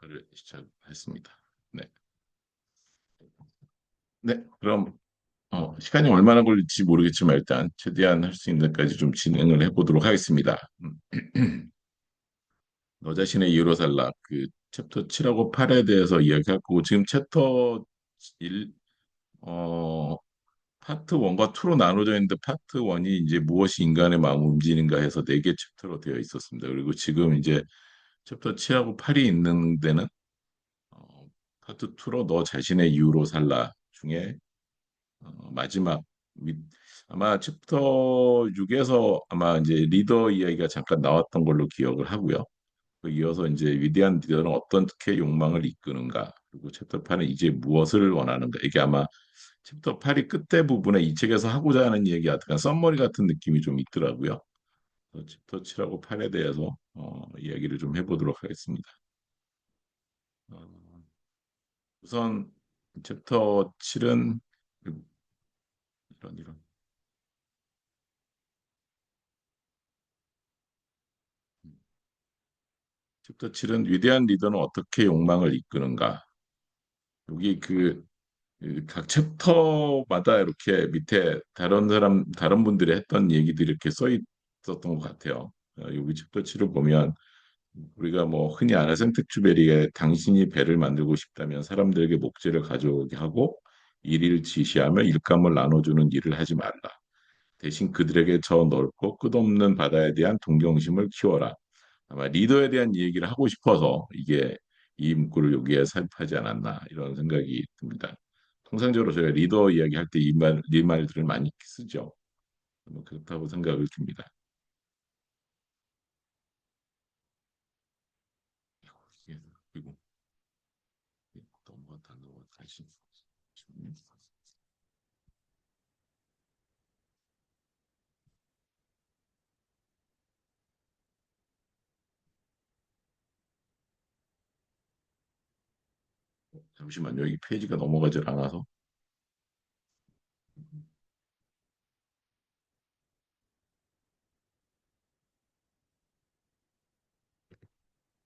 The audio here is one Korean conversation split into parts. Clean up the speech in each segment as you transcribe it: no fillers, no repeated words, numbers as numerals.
를 시작했습니다. 네. 네, 그럼 시간이 얼마나 걸릴지 모르겠지만 일단 최대한 할 수 있는 데까지 좀 진행을 해보도록 하겠습니다. 너 자신의 이유로 살라 그 챕터 7하고 8에 대해서 이야기할 거고 지금 챕터 1 파트 1과 2로 나눠져 있는데 파트 1이 이제 무엇이 인간의 마음을 움직이는가 해서 네 개 챕터로 되어 있었습니다. 그리고 지금 이제 챕터 7하고 8이 있는 데는 파트 2로 너 자신의 이유로 살라 중에 마지막 미- 아마 챕터 6에서 아마 이제 리더 이야기가 잠깐 나왔던 걸로 기억을 하고요. 그 이어서 이제 위대한 리더는 어떻게 욕망을 이끄는가 그리고 챕터 8은 이제 무엇을 원하는가 이게 아마 챕터 8이 끝에 부분에 이 책에서 하고자 하는 얘기 같은 썸머리 같은 느낌이 좀 있더라고요. 그래서 챕터 7하고 8에 대해서 이야기를 좀 해보도록 하겠습니다. 어, 우선 챕터 7은 이런 챕터 7은 위대한 리더는 어떻게 욕망을 이끄는가. 여기 그각 챕터마다 이렇게 밑에 다른 분들이 했던 얘기들이 이렇게 써 있었던 것 같아요. 여기 챕터 7을 보면 우리가 뭐 흔히 아는 생텍쥐베리의 당신이 배를 만들고 싶다면 사람들에게 목재를 가져오게 하고 일을 지시하며 일감을 나눠주는 일을 하지 말라. 대신 그들에게 저 넓고 끝없는 바다에 대한 동경심을 키워라. 아마 리더에 대한 얘기를 하고 싶어서 이게 이 문구를 여기에 삽입하지 않았나 이런 생각이 듭니다. 통상적으로 저희가 리더 이야기할 때 이 말들을 많이 쓰죠. 뭐 그렇다고 생각을 듭니다. 그리고 넘어갔다 다시 잠시만요. 여기 페이지가 넘어가질 않아서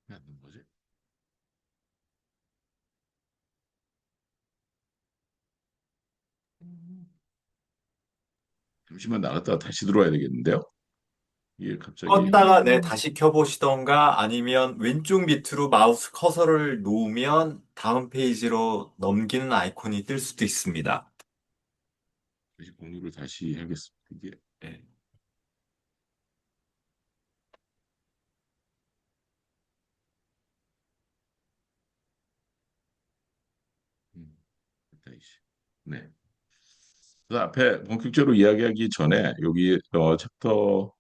왜 안 되는 거지? 잠시만 나갔다가 다시 들어와야 되겠는데요? 이게 갑자기 껐다가 네, 다시 켜보시던가 아니면 왼쪽 밑으로 마우스 커서를 놓으면 다음 페이지로 넘기는 아이콘이 뜰 수도 있습니다. 다시 공유를 다시 해야겠습니다. 이게 예. 음, 다시. 네. 그 앞에 본격적으로 이야기하기 전에 여기 챕터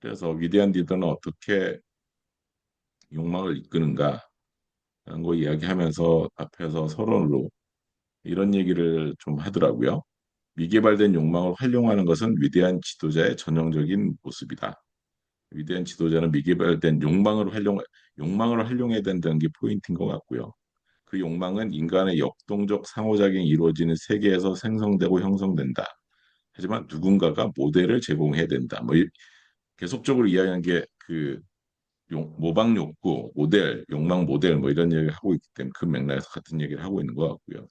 7에서 위대한 리더는 어떻게 욕망을 이끄는가 라는 거 이야기하면서 앞에서 서론으로 이런 얘기를 좀 하더라고요. 미개발된 욕망을 활용하는 것은 위대한 지도자의 전형적인 모습이다. 위대한 지도자는 미개발된 욕망을 활용해야 된다는 게 포인트인 것 같고요. 그 욕망은 인간의 역동적 상호작용이 이루어지는 세계에서 생성되고 형성된다. 하지만 누군가가 모델을 제공해야 된다. 계속적으로 이야기하는 게 모방 욕구, 욕망 모델 뭐 이런 얘기를 하고 있기 때문에 그 맥락에서 같은 얘기를 하고 있는 것 같고요.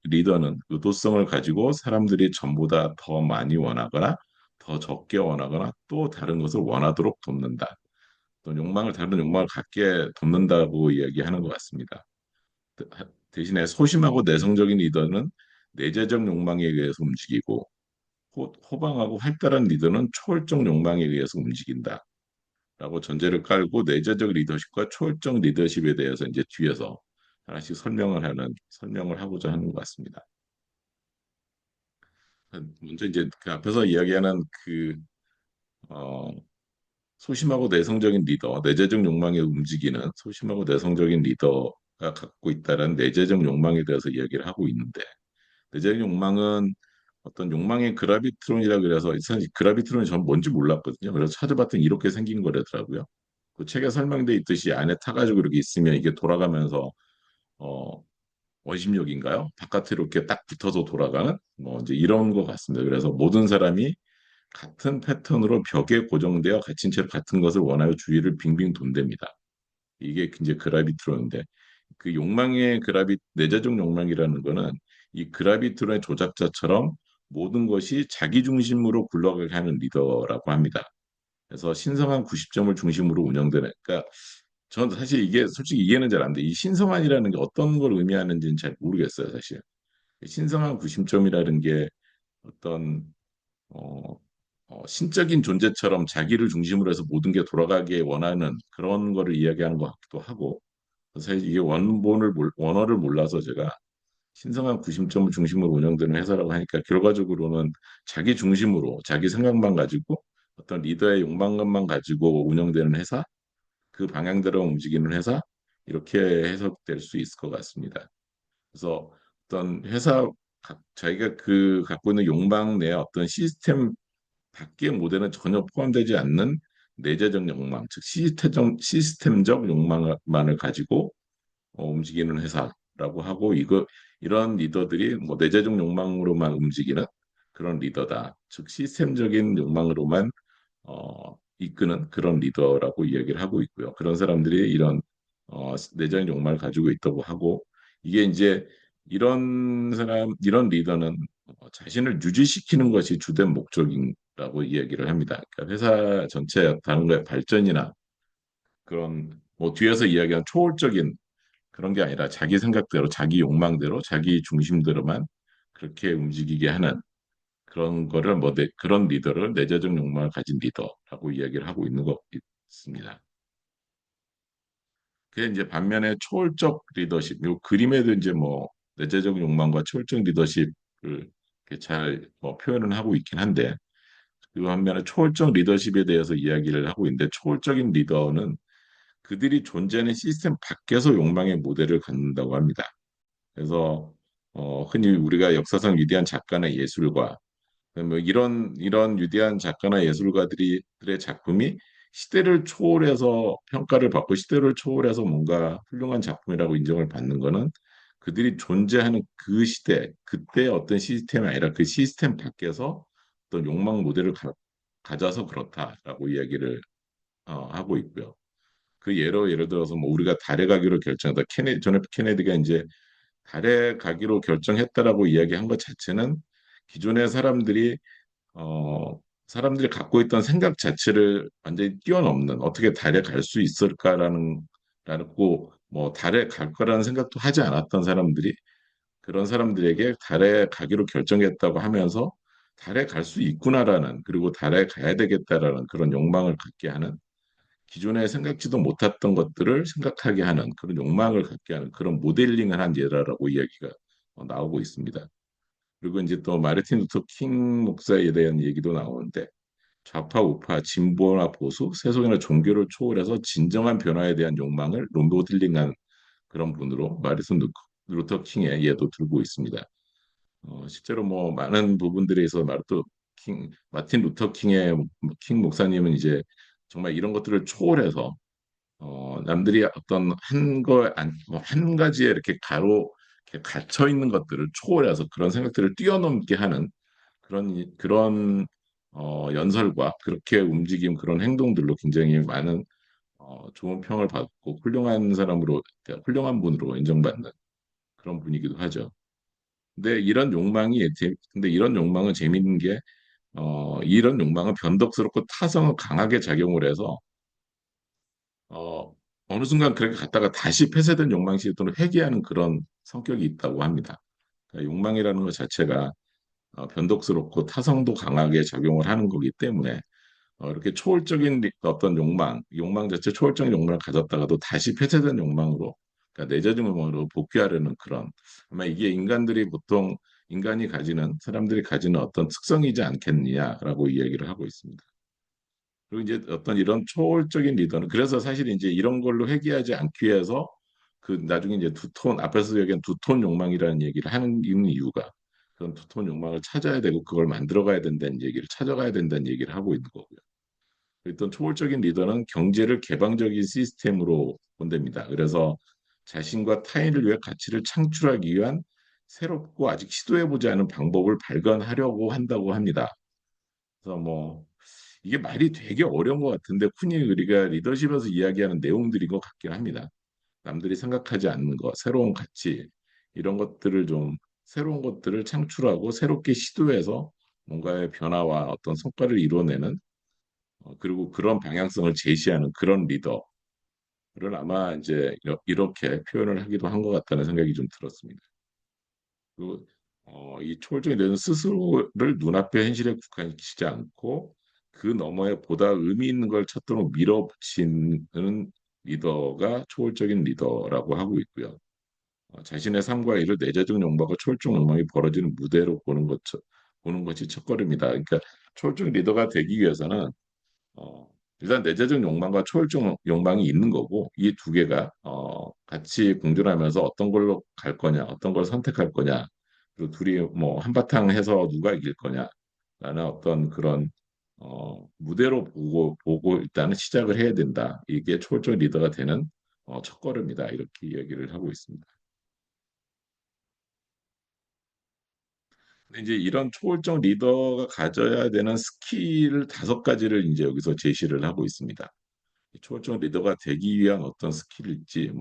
리더는 의도성을 가지고 사람들이 전보다 더 많이 원하거나 더 적게 원하거나 또 다른 것을 원하도록 돕는다. 또 다른 욕망을 갖게 돕는다고 이야기하는 것 같습니다. 대신에 소심하고 내성적인 리더는 내재적 욕망에 의해서 움직이고 호방하고 활달한 리더는 초월적 욕망에 의해서 움직인다. 라고 전제를 깔고 내재적 리더십과 초월적 리더십에 대해서 이제 뒤에서 하나씩 설명을 하고자 하는 것 같습니다. 먼저 이제 그 앞에서 이야기하는 어, 소심하고 내성적인 리더, 내재적 욕망에 움직이는 소심하고 내성적인 리더가 갖고 있다는 내재적 욕망에 대해서 이야기를 하고 있는데, 내재적 욕망은 어떤 욕망의 그라비트론이라 그래서 사실 그라비트론이 전 뭔지 몰랐거든요. 그래서 찾아봤더니 이렇게 생긴 거라더라고요. 그 책에 설명돼 있듯이 안에 타가지고 이렇게 있으면 이게 돌아가면서 어, 원심력인가요? 바깥으로 이렇게 딱 붙어서 돌아가는 뭐 이제 이런 것 같습니다. 그래서 모든 사람이 같은 패턴으로 벽에 고정되어 갇힌 채로 같은 것을 원하여 주위를 빙빙 돈답니다. 이게 이제 그라비트론인데 그 욕망의 내재적 욕망이라는 거는 이 그라비트론의 조작자처럼 모든 것이 자기 중심으로 굴러가게 하는 리더라고 합니다. 그래서 신성한 90점을 중심으로 운영되는 그러니까 저는 사실 이게 솔직히 이해는 잘 안 돼. 이 신성한이라는 게 어떤 걸 의미하는지는 잘 모르겠어요, 사실. 신성한 90점이라는 게 어떤 어, 신적인 존재처럼 자기를 중심으로 해서 모든 게 돌아가게 원하는 그런 거를 이야기하는 것 같기도 하고 사실 이게 원어를 몰라서 제가 신성한 90점을 중심으로 운영되는 회사라고 하니까 결과적으로는 자기 중심으로 자기 생각만 가지고 어떤 리더의 욕망만 가지고 운영되는 회사, 그 방향대로 움직이는 회사 이렇게 해석될 수 있을 것 같습니다. 그래서 어떤 자기가 그 갖고 있는 욕망 내 어떤 시스템 밖의 모델은 전혀 포함되지 않는 내재적 욕망, 즉 시스템적 욕망만을 가지고 움직이는 회사라고 하고 이런 리더들이 뭐 내재적 욕망으로만 움직이는 그런 리더다. 즉 시스템적인 욕망으로만 이끄는 그런 리더라고 이야기를 하고 있고요. 그런 사람들이 이런 내재적 욕망을 가지고 있다고 하고 이게 이제 이런 리더는 자신을 유지시키는 것이 주된 목적이라고 이야기를 합니다. 그러니까 회사 전체 다른 거의 발전이나 그런 뭐 뒤에서 이야기한 초월적인 그런 게 아니라 자기 생각대로, 자기 욕망대로, 자기 중심대로만 그렇게 움직이게 하는 그런 거를 그런 리더를 내재적 욕망을 가진 리더라고 이야기를 하고 있는 것 있습니다. 그게 이제 반면에 초월적 리더십, 요 그림에도 이제 뭐 내재적 욕망과 초월적 리더십을 이렇게 잘뭐 표현을 하고 있긴 한데 그 반면에 초월적 리더십에 대해서 이야기를 하고 있는데 초월적인 리더는 그들이 존재하는 시스템 밖에서 욕망의 모델을 갖는다고 합니다. 그래서 흔히 우리가 역사상 위대한 작가나 예술가 뭐 이런 위대한 작가나 예술가들의 작품이 시대를 초월해서 평가를 받고 시대를 초월해서 뭔가 훌륭한 작품이라고 인정을 받는 거는 그들이 존재하는 그 시대, 그때 어떤 시스템이 아니라 그 시스템 밖에서 어떤 욕망 모델을 가져서 그렇다라고 이야기를 하고 있고요. 그 예를 들어서 뭐 우리가 달에 가기로 결정하다 존 F 케네디가 이제 달에 가기로 결정했다라고 이야기한 것 자체는 기존의 사람들이 갖고 있던 생각 자체를 완전히 뛰어넘는 어떻게 달에 갈 수 있을까라고 뭐 달에 갈 거라는 생각도 하지 않았던 사람들이 그런 사람들에게 달에 가기로 결정했다고 하면서 달에 갈 수 있구나라는 그리고 달에 가야 되겠다라는 그런 욕망을 갖게 하는 기존에 생각지도 못했던 것들을 생각하게 하는 그런 욕망을 갖게 하는 그런 모델링을 한 예라라고 이야기가 나오고 있습니다. 그리고 이제 또 마르틴 루터 킹 목사에 대한 얘기도 나오는데 좌파 우파 진보나 보수 세속이나 종교를 초월해서 진정한 변화에 대한 욕망을 모델링한 그런 분으로 루터 킹의 예도 들고 있습니다. 실제로 뭐 많은 부분들에 있어서 마틴 루터 킹 목사님은 이제 정말 이런 것들을 초월해서 남들이 어떤 한 가지에 이렇게 갇혀 있는 것들을 초월해서 그런 생각들을 뛰어넘게 하는 그런 연설과 그렇게 움직임 그런 행동들로 굉장히 많은 좋은 평을 받고 그러니까 훌륭한 분으로 인정받는 그런 분이기도 하죠. 근데 이런 욕망은 재밌는 게 이런 욕망은 변덕스럽고 타성을 강하게 작용을 해서 어, 어느 순간 그렇게 갔다가 다시 폐쇄된 욕망시 또는 회귀하는 그런 성격이 있다고 합니다. 그러니까 욕망이라는 것 자체가 변덕스럽고 타성도 강하게 작용을 하는 거기 때문에 이렇게 어떤 욕망 자체 초월적인 욕망을 가졌다가도 다시 폐쇄된 욕망으로, 그러니까 내재적 욕망으로 복귀하려는 그런 아마 이게 사람들이 가지는 어떤 특성이지 않겠느냐라고 이야기를 하고 있습니다. 그리고 이제 어떤 이런 초월적인 리더는 그래서 사실 이제 이런 걸로 회귀하지 않기 위해서 그 나중에 이제 앞에서 얘기한 두 톤 욕망이라는 얘기를 하는 이유가 그런 두 톤 욕망을 찾아야 되고 그걸 만들어가야 된다는 얘기를 찾아가야 된다는 얘기를 하고 있는 거고요. 어떤 초월적인 리더는 경제를 개방적인 시스템으로 본답니다. 그래서 자신과 타인을 위해 가치를 창출하기 위한 새롭고 아직 시도해보지 않은 방법을 발견하려고 한다고 합니다. 그래서 뭐 이게 말이 되게 어려운 것 같은데 흔히 우리가 리더십에서 이야기하는 내용들인 것 같긴 합니다. 남들이 생각하지 않는 것, 새로운 가치 이런 것들을 좀 새로운 것들을 창출하고 새롭게 시도해서 뭔가의 변화와 어떤 성과를 이뤄내는 그리고 그런 방향성을 제시하는 그런 리더를 아마 이제 이렇게 표현을 하기도 한 것 같다는 생각이 좀 들었습니다. 그, 이 초월적인 리더는 스스로를 눈앞의 현실에 국한시키지 않고 그 너머에 보다 의미 있는 걸 찾도록 밀어붙이는 리더가 초월적인 리더라고 하고 있고요. 자신의 삶과 일을 내재적 욕망과 초월적 욕망이 벌어지는 무대로 보는 것이 첫걸음이다. 그러니까 초월적 리더가 되기 위해서는 어, 일단 내재적 욕망과 초월적 욕망이 있는 거고 이 두 개가 같이 공존하면서 어떤 걸로 갈 거냐, 어떤 걸 선택할 거냐, 그리고 둘이 뭐 한바탕 해서 누가 이길 거냐라는 어떤 그런 무대로 보고 일단은 시작을 해야 된다. 이게 초월적 리더가 되는 첫걸음이다. 이렇게 얘기를 하고 있습니다. 근데 이제 이런 초월적 리더가 가져야 되는 스킬 다섯 가지를 이제 여기서 제시를 하고 있습니다. 초월적 리더가 되기 위한 어떤 스킬일지,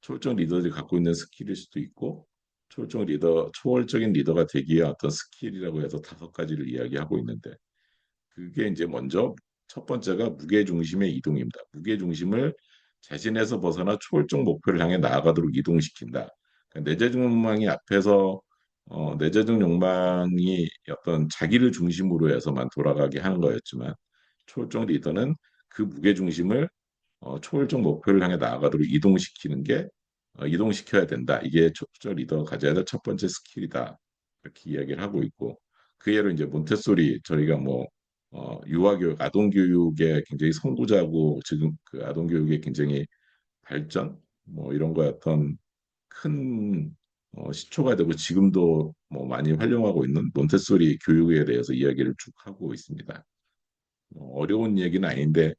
초월적 리더들이 갖고 있는 스킬일 수도 있고, 초월적인 리더가 되기 위한 어떤 스킬이라고 해서 다섯 가지를 이야기하고 있는데, 그게 이제 먼저 첫 번째가 무게중심의 이동입니다. 무게중심을 자신에서 벗어나 초월적 목표를 향해 나아가도록 이동시킨다. 그러니까 내재적 욕망이 앞에서 내재적 욕망이 어떤 자기를 중심으로 해서만 돌아가게 하는 거였지만 초월적 리더는 그 무게중심을 초월적 목표를 향해 나아가도록 이동시켜야 된다. 이게 초월적 리더가 가져야 될 첫 번째 스킬이다. 이렇게 이야기를 하고 있고 그 예로 이제 몬테소리 저희가 뭐 유아교육, 아동교육의 굉장히 선구자고 지금 그 아동교육의 굉장히 발전 뭐 이런 거에 어떤 큰 시초가 되고 지금도 뭐 많이 활용하고 있는 몬테소리 교육에 대해서 이야기를 쭉 하고 있습니다. 어려운 얘기는 아닌데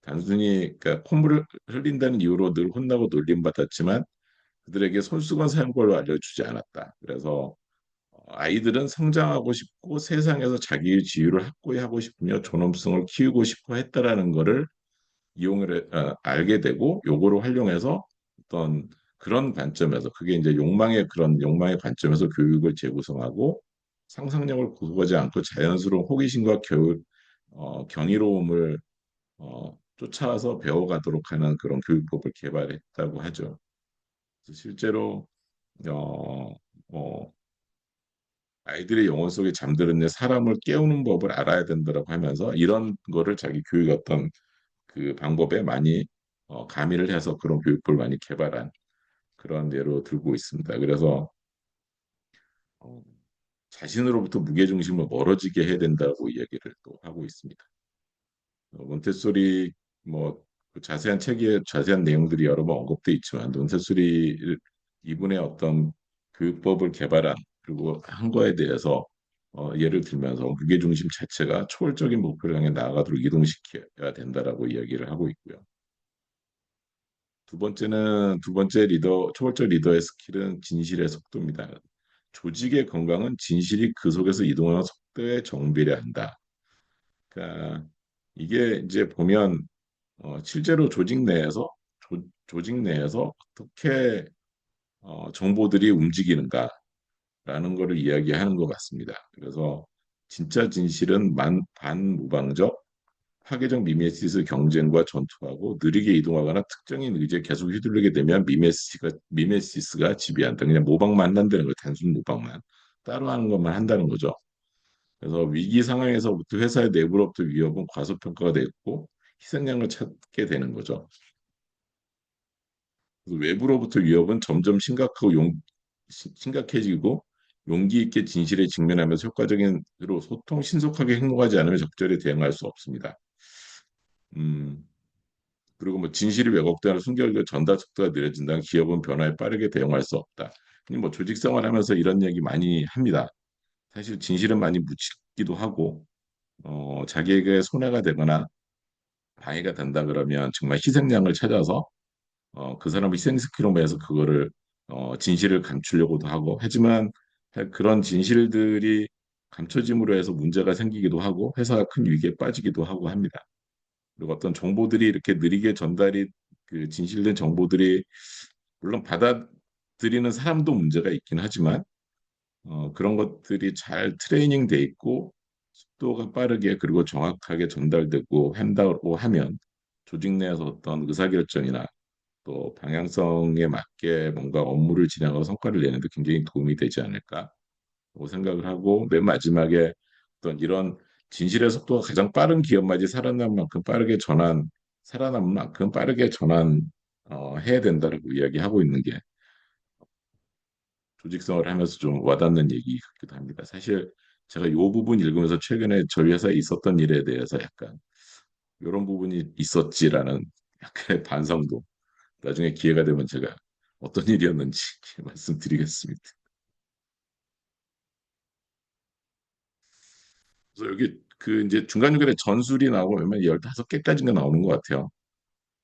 단순히 그러니까 콧물을 흘린다는 이유로 늘 혼나고 놀림받았지만 그들에게 손수건 사용법을 알려주지 않았다. 그래서 아이들은 성장하고 싶고 세상에서 자기의 지위를 확고히하고 싶으며 존엄성을 키우고 싶어 했다라는 거를 알게 되고 요거를 활용해서 어떤 그런 관점에서 그게 이제 욕망의 관점에서 교육을 재구성하고 상상력을 구속하지 않고 자연스러운 호기심과 경이로움을 쫓아서 배워가도록 하는 그런 교육법을 개발했다고 하죠. 그래서 실제로 어, 어, 아이들의 영혼 속에 잠들은 사람을 깨우는 법을 알아야 된다고 하면서 이런 거를 자기 교육 어떤 그 방법에 많이 가미를 해서 그런 교육법을 많이 개발한 그런 예로 들고 있습니다. 그래서 어, 자신으로부터 무게중심을 멀어지게 해야 된다고 이야기를 또 하고 있습니다. 몬테소리 뭐그 자세한 책에 자세한 내용들이 여러 번 언급돼 있지만 몬테소리 이분의 어떤 교육법을 개발한 그리고 한 거에 대해서 예를 들면서 무게중심 자체가 초월적인 목표를 향해 나아가도록 이동시켜야 된다라고 이야기를 하고 있고요. 두 번째 초월적 리더의 스킬은 진실의 속도입니다. 조직의 건강은 진실이 그 속에서 이동하는 속도에 정비례한다. 그러니까 이게 이제 보면 실제로 조직 내에서 어떻게 정보들이 움직이는가라는 것을 이야기하는 것 같습니다. 그래서 진짜 진실은 반무방적, 파괴적 미메시스 경쟁과 전투하고 느리게 이동하거나 특정인 의지에 계속 휘둘리게 되면 미메시스가 지배한다. 그냥 모방만 한다는 거예요. 단순 모방만. 따로 하는 것만 한다는 거죠. 그래서 위기 상황에서부터 회사의 내부로부터 위협은 과소평가가 됐고 희생양을 찾게 되는 거죠. 그래서 외부로부터 위협은 점점 심각해지고 용기 있게 진실에 직면하면서 효과적인으로 신속하게 행동하지 않으면 적절히 대응할 수 없습니다. 음, 그리고 뭐 진실이 왜곡되는 순결과 전달 속도가 느려진다는 기업은 변화에 빠르게 대응할 수 없다. 뭐 조직 생활하면서 이런 얘기 많이 합니다. 사실 진실은 많이 묻히기도 하고 자기에게 손해가 되거나 방해가 된다 그러면 정말 희생양을 찾아서 그 사람을 희생시키려고 해서 그거를 진실을 감추려고도 하고 하지만 그런 진실들이 감춰짐으로 해서 문제가 생기기도 하고 회사가 큰 위기에 빠지기도 하고 합니다. 그리고 어떤 정보들이 이렇게 느리게 전달이 그 진실된 정보들이 물론 받아들이는 사람도 문제가 있긴 하지만 그런 것들이 잘 트레이닝 돼 있고 속도가 빠르게 그리고 정확하게 전달되고 한다고 하면 조직 내에서 어떤 의사결정이나 또 방향성에 맞게 뭔가 업무를 진행하고 성과를 내는 데 굉장히 도움이 되지 않을까라고 생각을 하고 맨 마지막에 어떤 이런 진실의 속도가 가장 빠른 기업만이 살아남을 만큼 빠르게 살아남을 만큼 빠르게 해야 된다라고 이야기하고 있는 게 조직생활을 하면서 좀 와닿는 얘기 같기도 합니다. 사실 제가 이 부분 읽으면서 최근에 저희 회사에 있었던 일에 대해서 약간 이런 부분이 있었지라는 약간의 반성도 나중에 기회가 되면 제가 어떤 일이었는지 말씀드리겠습니다. 그래서 여기 그 이제 중간중간에 전술이 나오고 웬만하면 15개까지가 나오는 것 같아요.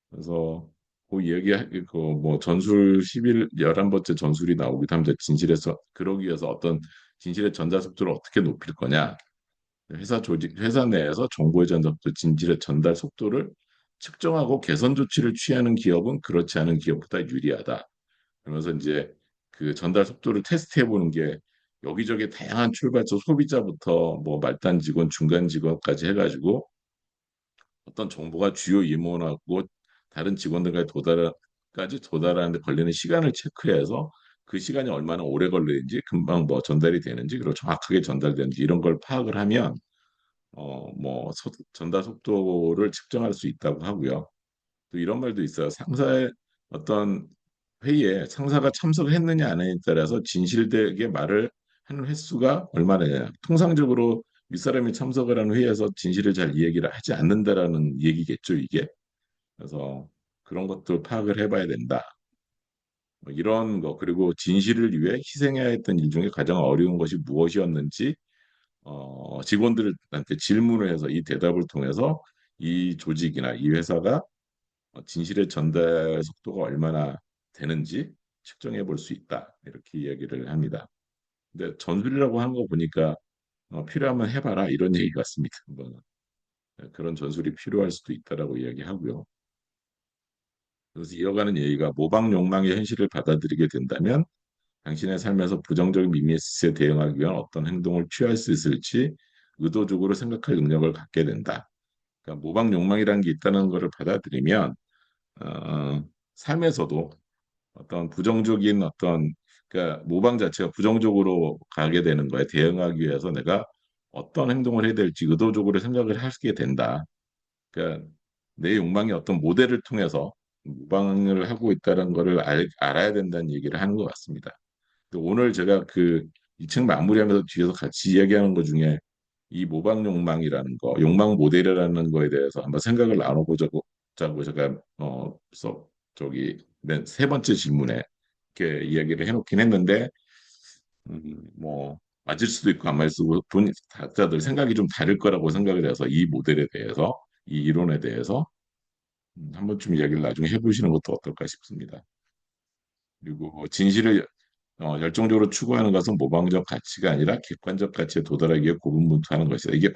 그래서 그 이야기 그뭐 전술 11번째 전술이 나오기도 합니다. 진실에서 그러기 위해서 어떤 진실의 전달 속도를 어떻게 높일 거냐. 회사 내에서 정보의 전달 속도, 진실의 전달 속도를 측정하고 개선 조치를 취하는 기업은 그렇지 않은 기업보다 유리하다. 그러면서 이제 그 전달 속도를 테스트해 보는 게 여기저기 다양한 출발처 소비자부터 뭐 말단 직원, 중간 직원까지 해가지고 어떤 정보가 주요 임원하고 다른 직원들까지 도달하는데 걸리는 시간을 체크해서 그 시간이 얼마나 오래 걸리는지 금방 뭐 전달이 되는지 그리고 정확하게 전달되는지 이런 걸 파악을 하면 뭐 전달 속도를 측정할 수 있다고 하고요. 또 이런 말도 있어요. 상사의 어떤 회의에 상사가 참석했느냐 안 했느냐에 따라서 진실되게 말을 하는 횟수가 얼마나 통상적으로 윗사람이 참석을 하는 회의에서 진실을 잘 이야기를 하지 않는다라는 얘기겠죠, 이게. 그래서 그런 것도 파악을 해봐야 된다. 뭐 이런 거 그리고 진실을 위해 희생해야 했던 일 중에 가장 어려운 것이 무엇이었는지 직원들한테 질문을 해서 이 대답을 통해서 이 조직이나 이 회사가 진실의 전달 속도가 얼마나 되는지 측정해 볼 수 있다. 이렇게 이야기를 합니다. 근데 전술이라고 하는 거 보니까 필요하면 해봐라 이런 얘기 같습니다. 뭐, 그런 전술이 필요할 수도 있다라고 이야기하고요. 그래서 이어가는 얘기가 모방 욕망의 현실을 받아들이게 된다면 당신의 삶에서 부정적인 미미스에 대응하기 위한 어떤 행동을 취할 수 있을지 의도적으로 생각할 능력을 갖게 된다. 그러니까 모방 욕망이라는 게 있다는 것을 받아들이면 삶에서도 어떤 부정적인 어떤 그러니까 모방 자체가 부정적으로 가게 되는 거에 대응하기 위해서 내가 어떤 행동을 해야 될지 의도적으로 생각을 하게 된다. 그러니까 내 욕망이 어떤 모델을 통해서 모방을 하고 있다는 것을 알아야 된다는 얘기를 하는 것 같습니다. 오늘 제가 그 2층 마무리하면서 뒤에서 같이 이야기하는 것 중에 이 모방 욕망이라는 거, 욕망 모델이라는 거에 대해서 한번 생각을 나눠보자고 제가 그래서 저기 맨세 번째 질문에 이렇게 이야기를 해놓긴 했는데 뭐 맞을 수도 있고 안 맞을 수도 있고 각자들 생각이 좀 다를 거라고 생각을 해서 이 모델에 대해서 이 이론에 대해서 한 번쯤 이야기를 나중에 해보시는 것도 어떨까 싶습니다. 그리고 진실을 열정적으로 추구하는 것은 모방적 가치가 아니라 객관적 가치에 도달하기 위해 고군분투하는 것이다. 이게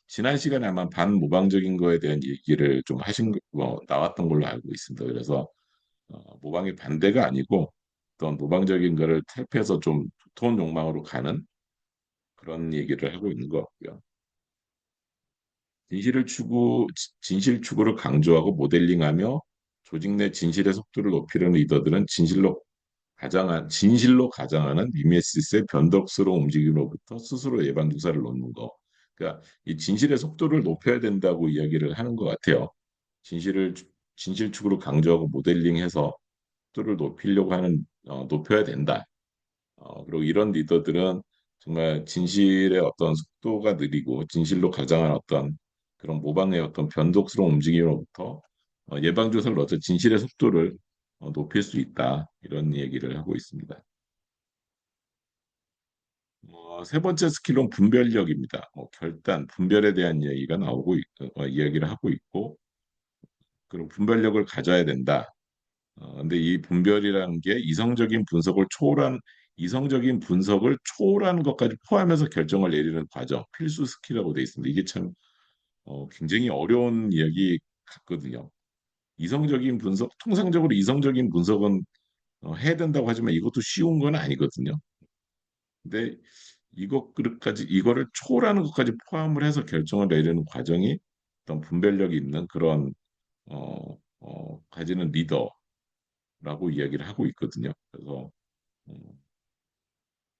지난 시간에 아마 반모방적인 거에 대한 얘기를 좀 나왔던 걸로 알고 있습니다. 그래서 모방이 반대가 아니고 어떤 모방적인 거를 탈피해서 좀 두터운 욕망으로 가는 그런 얘기를 하고 있는 것 같고요. 진실 추구를 강조하고 모델링하며 조직 내 진실의 속도를 높이려는 리더들은 진실로 가장하는 미메시스의 변덕스러운 움직임으로부터 스스로 예방 주사를 놓는 거. 그러니까 이 진실의 속도를 높여야 된다고 이야기를 하는 것 같아요. 진실을 진실 추구를 강조하고 모델링해서 속도를 높여야 된다. 그리고 이런 리더들은 정말 진실의 어떤 속도가 느리고 진실로 가장한 어떤 그런 모방의 어떤 변덕스러운 움직임으로부터 예방 주사를 넣어서 진실의 속도를 높일 수 있다. 이런 얘기를 하고 있습니다. 세 번째 스킬은 분별력입니다. 분별에 대한 이야기를 하고 있고, 그리고 분별력을 가져야 된다. 근데 이 분별이라는 게 이성적인 분석을 초월한 이성적인 분석을 초월하는 것까지 포함해서 결정을 내리는 과정, 필수 스킬이라고 돼 있습니다. 이게 참 굉장히 어려운 이야기 같거든요. 이성적인 분석, 통상적으로 이성적인 분석은 해야 된다고 하지만 이것도 쉬운 건 아니거든요. 근데 이거를 초월하는 것까지 포함을 해서 결정을 내리는 과정이 어떤 분별력이 있는 그런 가지는 리더라고 이야기를 하고 있거든요. 그래서 어,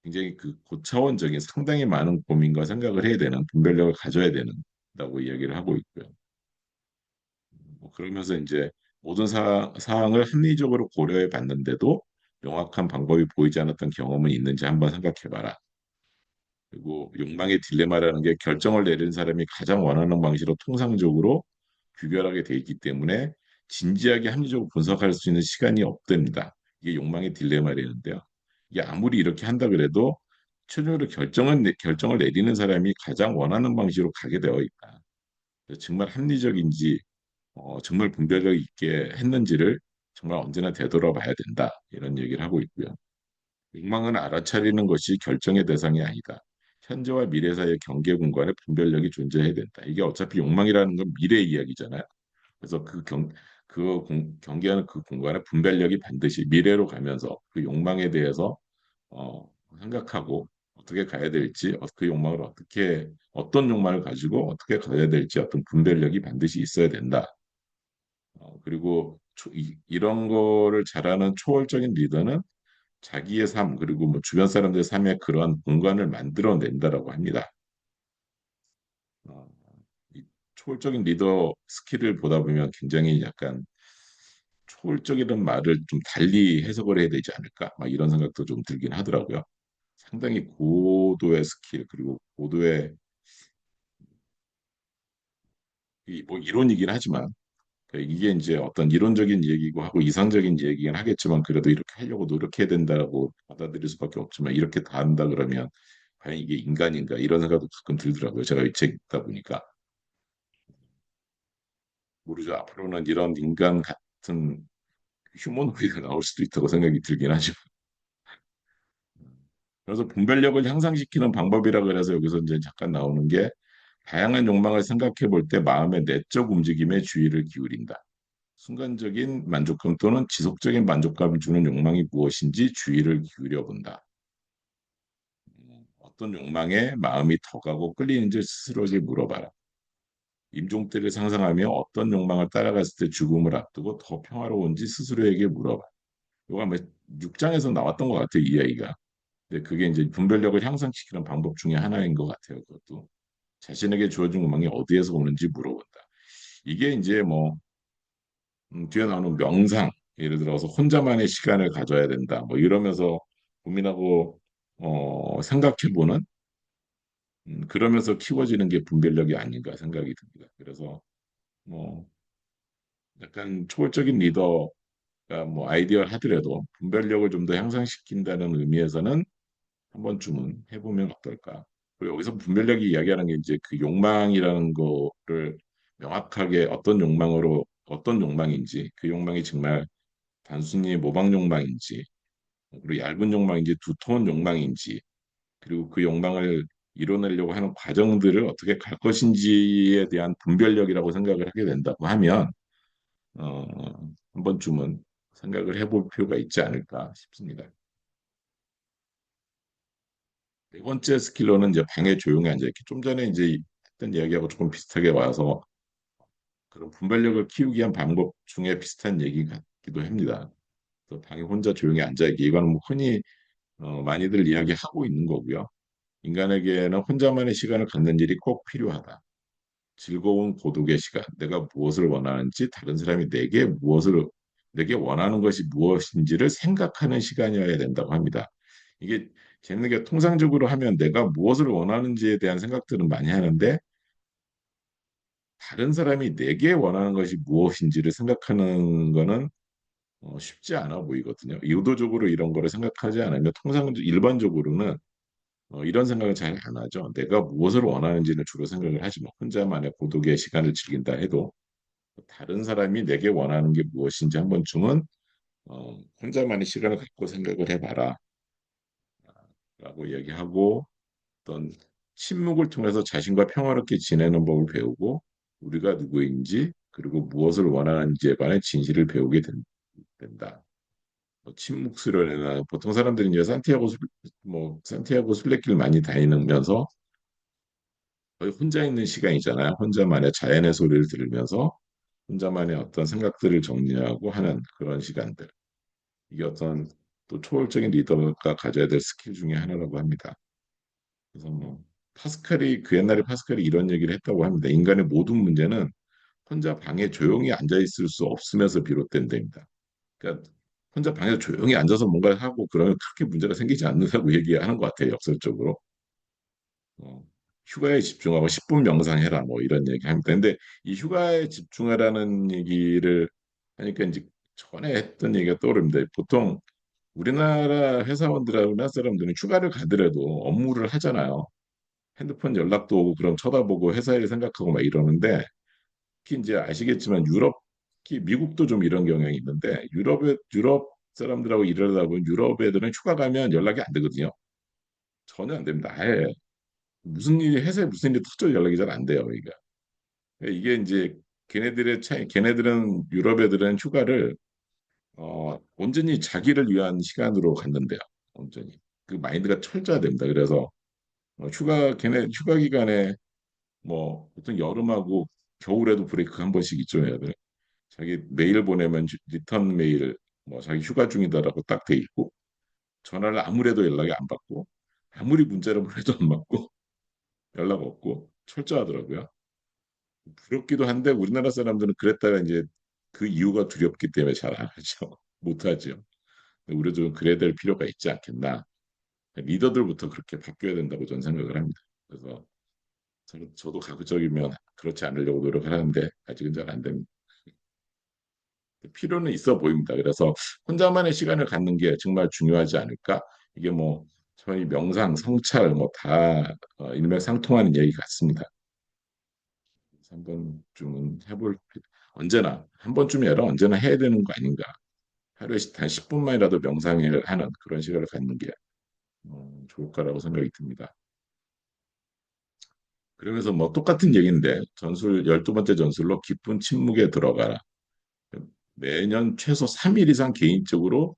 굉장히 그 고차원적인 상당히 많은 고민과 생각을 해야 되는 분별력을 가져야 된다고 이야기를 하고 있고요. 뭐 그러면서 이제 모든 사항을 합리적으로 고려해 봤는데도 명확한 방법이 보이지 않았던 경험은 있는지 한번 생각해 봐라. 그리고 욕망의 딜레마라는 게 결정을 내린 사람이 가장 원하는 방식으로 통상적으로 규별하게 돼 있기 때문에 진지하게 합리적으로 분석할 수 있는 시간이 없답니다. 이게 욕망의 딜레마라는데요. 이게 아무리 이렇게 한다 그래도 최종적으로 결정을 내리는 사람이 가장 원하는 방식으로 가게 되어 있다. 정말 합리적인지 정말 분별력 있게 했는지를 정말 언제나 되돌아봐야 된다. 이런 얘기를 하고 있고요. 욕망은 알아차리는 것이 결정의 대상이 아니다. 현재와 미래 사이의 경계 공간에 분별력이 존재해야 된다. 이게 어차피 욕망이라는 건 미래 이야기잖아요. 그래서 경계하는 그 공간에 분별력이 반드시 미래로 가면서 그 욕망에 대해서 생각하고 어떻게 가야 될지, 그 욕망을 어떤 욕망을 가지고 어떻게 가야 될지 어떤 분별력이 반드시 있어야 된다. 그리고 이런 거를 잘하는 초월적인 리더는 자기의 삶 그리고 뭐 주변 사람들의 삶에 그러한 공간을 만들어낸다라고 합니다. 어, 이 초월적인 리더 스킬을 보다 보면 굉장히 약간 초월적이라는 말을 좀 달리 해석을 해야 되지 않을까? 막 이런 생각도 좀 들긴 하더라고요. 상당히 고도의 스킬 그리고 고도의 뭐 이론이긴 하지만 이게 이제 어떤 이론적인 얘기고 하고 이상적인 얘기긴 하겠지만 그래도 이렇게 하려고 노력해야 된다고 받아들일 수밖에 없지만 이렇게 다 한다 그러면 과연 이게 인간인가 이런 생각도 가끔 들더라고요. 제가 이 책 읽다 보니까 모르죠. 앞으로는 이런 인간 같은 휴머노이드가 나올 수도 있다고 생각이 들긴 하지만 그래서 분별력을 향상시키는 방법이라 그래서 여기서 이제 잠깐 나오는 게 다양한 욕망을 생각해 볼 때 마음의 내적 움직임에 주의를 기울인다. 순간적인 만족감 또는 지속적인 만족감을 주는 욕망이 무엇인지 주의를 기울여 본다. 어떤 욕망에 마음이 더 가고 끌리는지 스스로에게 물어봐라. 임종때를 상상하며 어떤 욕망을 따라갔을 때 죽음을 앞두고 더 평화로운지 스스로에게 물어봐. 이거 아마 6장에서 나왔던 것 같아요, 이 이야기가. 근데 그게 이제 분별력을 향상시키는 방법 중에 하나인 것 같아요, 그것도. 자신에게 주어진 욕망이 어디에서 오는지 물어본다. 이게 이제 뭐 뒤에 나오는 명상, 예를 들어서 혼자만의 시간을 가져야 된다. 뭐 이러면서 고민하고 생각해보는 그러면서 키워지는 게 분별력이 아닌가 생각이 듭니다. 그래서 뭐 약간 초월적인 리더가 뭐 아이디어하더라도 분별력을 좀 더 향상시킨다는 의미에서는 한 번쯤은 해보면 어떨까. 그리고 여기서 분별력이 이야기하는 게 이제 그 욕망이라는 거를 명확하게 어떤 욕망인지 그 욕망이 정말 단순히 모방 욕망인지 그리고 얇은 욕망인지 두터운 욕망인지 그리고 그 욕망을 이뤄내려고 하는 과정들을 어떻게 갈 것인지에 대한 분별력이라고 생각을 하게 된다고 하면 어, 한 번쯤은 생각을 해볼 필요가 있지 않을까 싶습니다. 네 번째 스킬로는 이제 방에 조용히 앉아 있기. 좀 전에 이제 했던 이야기하고 조금 비슷하게 와서 그런 분별력을 키우기 위한 방법 중에 비슷한 얘기 같기도 합니다. 그래서 방에 혼자 조용히 앉아 있기. 이거는 뭐 흔히 많이들 이야기하고 있는 거고요. 인간에게는 혼자만의 시간을 갖는 일이 꼭 필요하다. 즐거운 고독의 시간, 내가 무엇을 원하는지, 다른 사람이 내게 원하는 것이 무엇인지를 생각하는 시간이어야 된다고 합니다. 이게 재밌는 게 통상적으로 하면 내가 무엇을 원하는지에 대한 생각들은 많이 하는데, 다른 사람이 내게 원하는 것이 무엇인지를 생각하는 거는 쉽지 않아 보이거든요. 의도적으로 이런 거를 생각하지 않으면 일반적으로는 이런 생각을 잘 안 하죠. 내가 무엇을 원하는지는 주로 생각을 하지 뭐 혼자만의 고독의 시간을 즐긴다 해도 다른 사람이 내게 원하는 게 무엇인지 한 번쯤은 혼자만의 시간을 갖고 생각을 해봐라. 얘기하고 어떤 침묵을 통해서 자신과 평화롭게 지내는 법을 배우고 우리가 누구인지 그리고 무엇을 원하는지에 관해 진실을 배우게 된다. 뭐 침묵 수련회나 보통 사람들이 이제 산티아고 순례길 많이 다니면서 거의 혼자 있는 시간이잖아요. 혼자만의 자연의 소리를 들으면서 혼자만의 어떤 생각들을 정리하고 하는 그런 시간들. 이게 어떤 또 초월적인 리더가 가져야 될 스킬 중에 하나라고 합니다. 그래서 뭐 그 옛날에 파스칼이 이런 얘기를 했다고 합니다. 인간의 모든 문제는 혼자 방에 조용히 앉아 있을 수 없음에서 비롯된답니다. 그러니까 혼자 방에 조용히 앉아서 뭔가를 하고 그러면 그렇게 문제가 생기지 않는다고 얘기하는 것 같아요. 역설적으로. 어, 휴가에 집중하고 10분 명상해라 뭐 이런 얘기 합니다. 근데 이 휴가에 집중하라는 얘기를 하니까 이제 전에 했던 얘기가 떠오릅니다. 보통 우리나라 회사원들하고 우리나라 사람들은 휴가를 가더라도 업무를 하잖아요. 핸드폰 연락도 오고 그럼 쳐다보고 회사 일 생각하고 막 이러는데 특히 이제 아시겠지만 특히 미국도 좀 이런 경향이 있는데 유럽 사람들하고 일하다 보면 유럽 애들은 휴가 가면 연락이 안 되거든요. 전혀 안 됩니다. 아예 회사에 무슨 일이 터져 연락이 잘 안 돼요. 이게 이제 걔네들의 차이, 걔네들은 유럽 애들은 휴가를 온전히 자기를 위한 시간으로 갖는데요. 온전히 그 마인드가 철저화됩니다. 그래서 걔네 휴가 기간에 뭐 보통 여름하고 겨울에도 브레이크 한 번씩 있죠. 애들 자기 메일 보내면 리턴 메일 뭐 자기 휴가 중이다라고 딱 돼 있고 전화를 아무래도 연락이 안 받고 아무리 문자를 보내도 안 받고 연락 없고 철저하더라고요. 부럽기도 한데 우리나라 사람들은 그랬다가 이제 그 이유가 두렵기 때문에 잘 안 하죠. 못 하죠. 우리도 좀 그래야 될 필요가 있지 않겠나. 리더들부터 그렇게 바뀌어야 된다고 저는 생각을 합니다. 그래서 저도 가급적이면 그렇지 않으려고 노력을 하는데 아직은 잘 안 됩니다. 필요는 있어 보입니다. 그래서 혼자만의 시간을 갖는 게 정말 중요하지 않을까? 이게 뭐 저희 명상, 성찰 뭐 다 일맥상통하는 얘기 같습니다. 그래서 한 번쯤은 언제나 한 번쯤이라 언제나 해야 되는 거 아닌가? 하루에 단 10분만이라도 명상을 하는 그런 시간을 갖는 게 좋을까라고 생각이 듭니다. 그러면서 뭐 똑같은 얘기인데 12번째 전술로 깊은 침묵에 들어가라. 매년 최소 3일 이상 개인적으로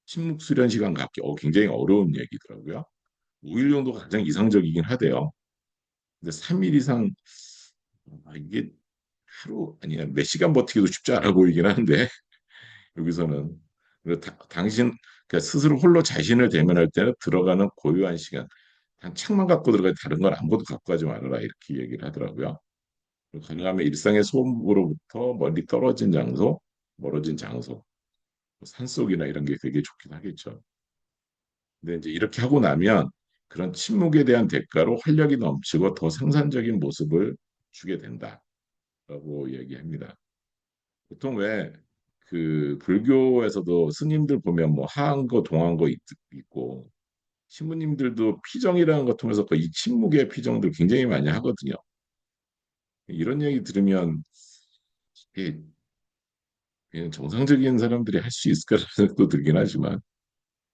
침묵 수련 시간 갖기 굉장히 어려운 얘기더라고요. 5일 정도가 가장 이상적이긴 하대요. 근데 3일 이상 이게 하루 아니야 몇 시간 버티기도 쉽지 않아 보이긴 하는데 여기서는 당신 그러니까 스스로 홀로 자신을 대면할 때는 들어가는 고요한 시간 단 책만 갖고 들어가 다른 건 아무것도 갖고 가지 말아라 이렇게 얘기를 하더라고요. 그리고 가능하면 일상의 소음으로부터 멀리 떨어진 장소, 멀어진 장소, 산속이나 이런 게 되게 좋긴 하겠죠. 근데 이제 이렇게 하고 나면 그런 침묵에 대한 대가로 활력이 넘치고 더 생산적인 모습을 주게 된다라고 얘기합니다. 보통 왜 그 불교에서도 스님들 보면 뭐 하한거 동한거 있고 신부님들도 피정이라는 거 통해서 그 이 침묵의 피정들 굉장히 많이 하거든요. 이런 얘기 들으면 이게 그냥 정상적인 사람들이 할 수 있을까라는 생각도 들긴 하지만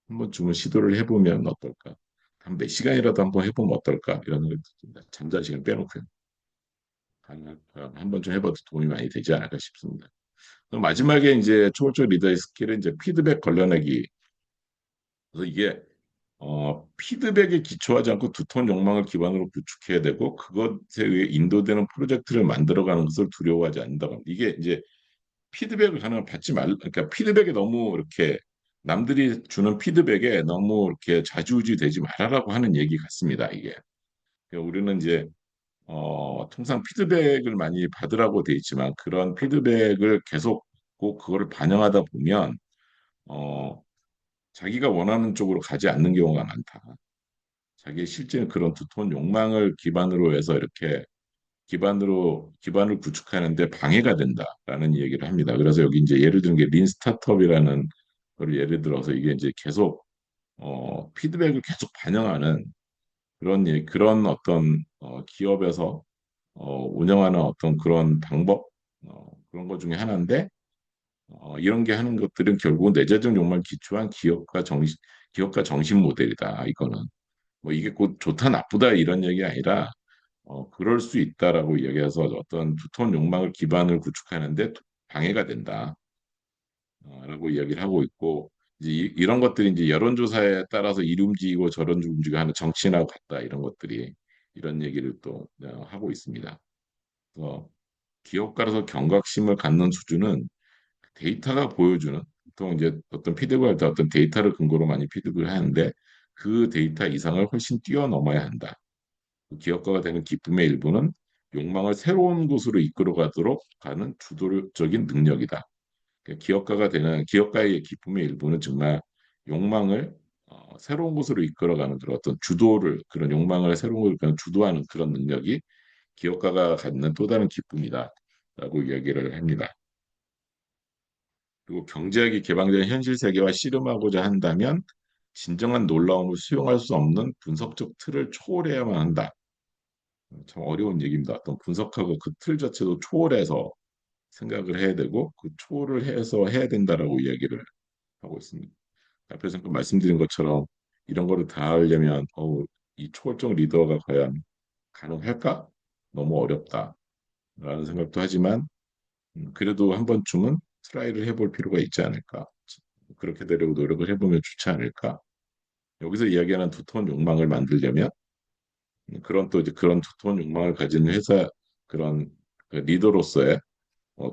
한 번쯤은 시도를 해보면 어떨까? 한 몇 시간이라도 한번 해보면 어떨까? 이런 생각이 듭니다. 잠자는 시간 빼놓고요. 한 번쯤 해봐도 도움이 많이 되지 않을까 싶습니다. 그럼 마지막에 이제 초월적 리더의 스킬은 이제 피드백 걸러내기. 그래서 이게 피드백에 기초하지 않고 두터운 욕망을 기반으로 구축해야 되고 그것에 의해 인도되는 프로젝트를 만들어가는 것을 두려워하지 않는다고 합니다. 이게 이제 피드백을 가능한 받지 그러니까 피드백에 너무 이렇게 남들이 주는 피드백에 너무 이렇게 좌지우지 되지 말아라고 하는 얘기 같습니다. 이게 그러니까 우리는 이제 통상 피드백을 많이 받으라고 돼 있지만 그런 피드백을 계속 꼭 그거를 반영하다 보면 어, 자기가 원하는 쪽으로 가지 않는 경우가 많다. 자기의 실제 그런 두터운 욕망을 기반으로 해서 이렇게 기반을 구축하는데 방해가 된다라는 얘기를 합니다. 그래서 여기 이제 예를 드는 게 린 스타트업이라는 걸 예를 들어서 이게 이제 계속 피드백을 계속 반영하는 그런 어떤 기업에서 운영하는 어떤 그런 방법 그런 것 중에 하나인데 이런 게 하는 것들은 결국은 내재적 욕망을 기초한 기업가 정신 모델이다. 이거는 뭐 이게 곧 좋다 나쁘다 이런 얘기 아니라 그럴 수 있다라고 이야기해서 어떤 두터운 욕망을 기반을 구축하는데 방해가 된다. 라고 이야기를 하고 있고 이제 이런 것들이 이제 여론조사에 따라서 이리 움직이고 저런 움직이고 하는 정치인하고 같다 이런 것들이 이런 얘기를 또 하고 있습니다. 그래서 기업가로서 경각심을 갖는 수준은 데이터가 보여주는 보통 이제 어떤 피드백을 할 때 어떤 데이터를 근거로 많이 피드백을 하는데 그 데이터 이상을 훨씬 뛰어넘어야 한다. 그 기업가가 되는 기쁨의 일부는 욕망을 새로운 곳으로 이끌어가도록 하는 주도적인 능력이다. 그러니까 기업가가 되는 기업가의 기쁨의 일부는 정말 욕망을 새로운 곳으로 이끌어가는 그런 어떤 주도를 그런 욕망을 새로운 곳으로 그냥 주도하는 그런 능력이 기업가가 갖는 또 다른 기쁨이다라고 이야기를 합니다. 그리고 경제학이 개방된 현실 세계와 씨름하고자 한다면 진정한 놀라움을 수용할 수 없는 분석적 틀을 초월해야만 한다. 참 어려운 얘기입니다. 어떤 분석하고 그 틀 자체도 초월해서 생각을 해야 되고 그 초월을 해서 해야 된다라고 이야기를 하고 있습니다. 앞에서 잠깐 말씀드린 것처럼 이런 거를 다 하려면 이 초월적 리더가 과연 가능할까? 너무 어렵다라는 생각도 하지만 그래도 한 번쯤은 트라이를 해볼 필요가 있지 않을까? 그렇게 되려고 노력을 해보면 좋지 않을까? 여기서 이야기하는 두터운 욕망을 만들려면 그런 또 이제 그런 두터운 욕망을 가진 회사 그런 그 리더로서의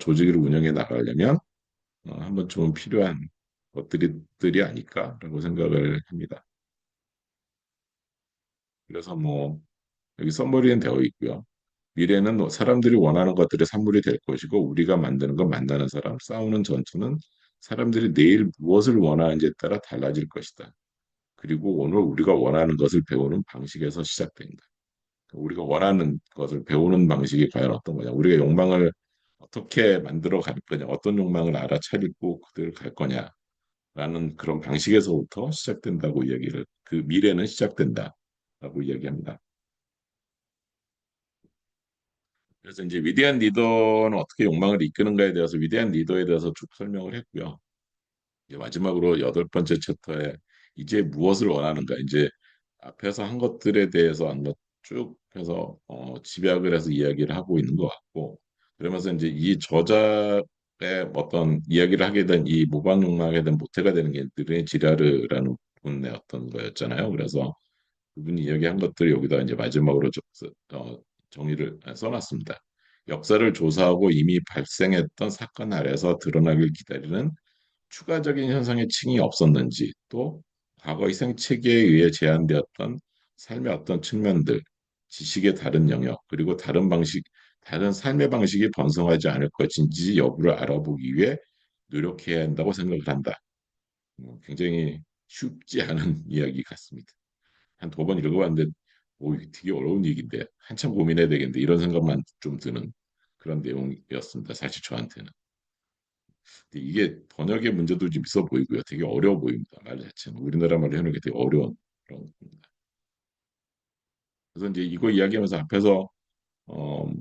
조직을 운영해 나가려면 한 번쯤은 필요한 것들이 아닐까라고 생각을 합니다. 그래서 뭐 여기 써머리는 되어 있고요. 미래는 뭐 사람들이 원하는 것들의 산물이 될 것이고 우리가 만드는 건 만나는 사람, 싸우는 전투는 사람들이 내일 무엇을 원하는지에 따라 달라질 것이다. 그리고 오늘 우리가 원하는 것을 배우는 방식에서 시작된다. 우리가 원하는 것을 배우는 방식이 과연 어떤 거냐? 우리가 욕망을 어떻게 만들어 갈 거냐? 어떤 욕망을 알아차리고 그대로 갈 거냐라는 그런 방식에서부터 시작된다고 이야기를 그 미래는 시작된다라고 이야기합니다. 그래서 이제 위대한 리더는 어떻게 욕망을 이끄는가에 대해서 위대한 리더에 대해서 쭉 설명을 했고요. 이제 마지막으로 여덟 번째 챕터에 이제 무엇을 원하는가 이제 앞에서 한 것들에 대해서 한번 쭉 해서 집약을 해서 이야기를 하고 있는 것 같고 그러면서 이제 이 저자의 어떤 이야기를 하게 된 이 모방 욕망에 대한 모태가 되는 게 느레 지라르라는 분의 어떤 거였잖아요. 그래서 그분이 이야기한 것들을 여기다 이제 마지막으로 정의를 써놨습니다. 역사를 조사하고 이미 발생했던 사건 아래서 드러나길 기다리는 추가적인 현상의 층이 없었는지 또 과거의 생체계에 의해 제한되었던 삶의 어떤 측면들, 지식의 다른 영역, 그리고 다른 삶의 방식이 번성하지 않을 것인지 여부를 알아보기 위해 노력해야 한다고 생각을 한다. 굉장히 쉽지 않은 이야기 같습니다. 한 두 번 읽어봤는데 이게 되게 어려운 얘기인데 한참 고민해야 되겠는데 이런 생각만 좀 드는 그런 내용이었습니다. 사실 저한테는. 근데 이게 번역의 문제도 좀 있어 보이고요. 되게 어려워 보입니다. 말 자체는. 우리나라 말로 해놓은 게 되게 어려운 그런 겁니다. 그래서 이제 이거 이야기하면서 앞에서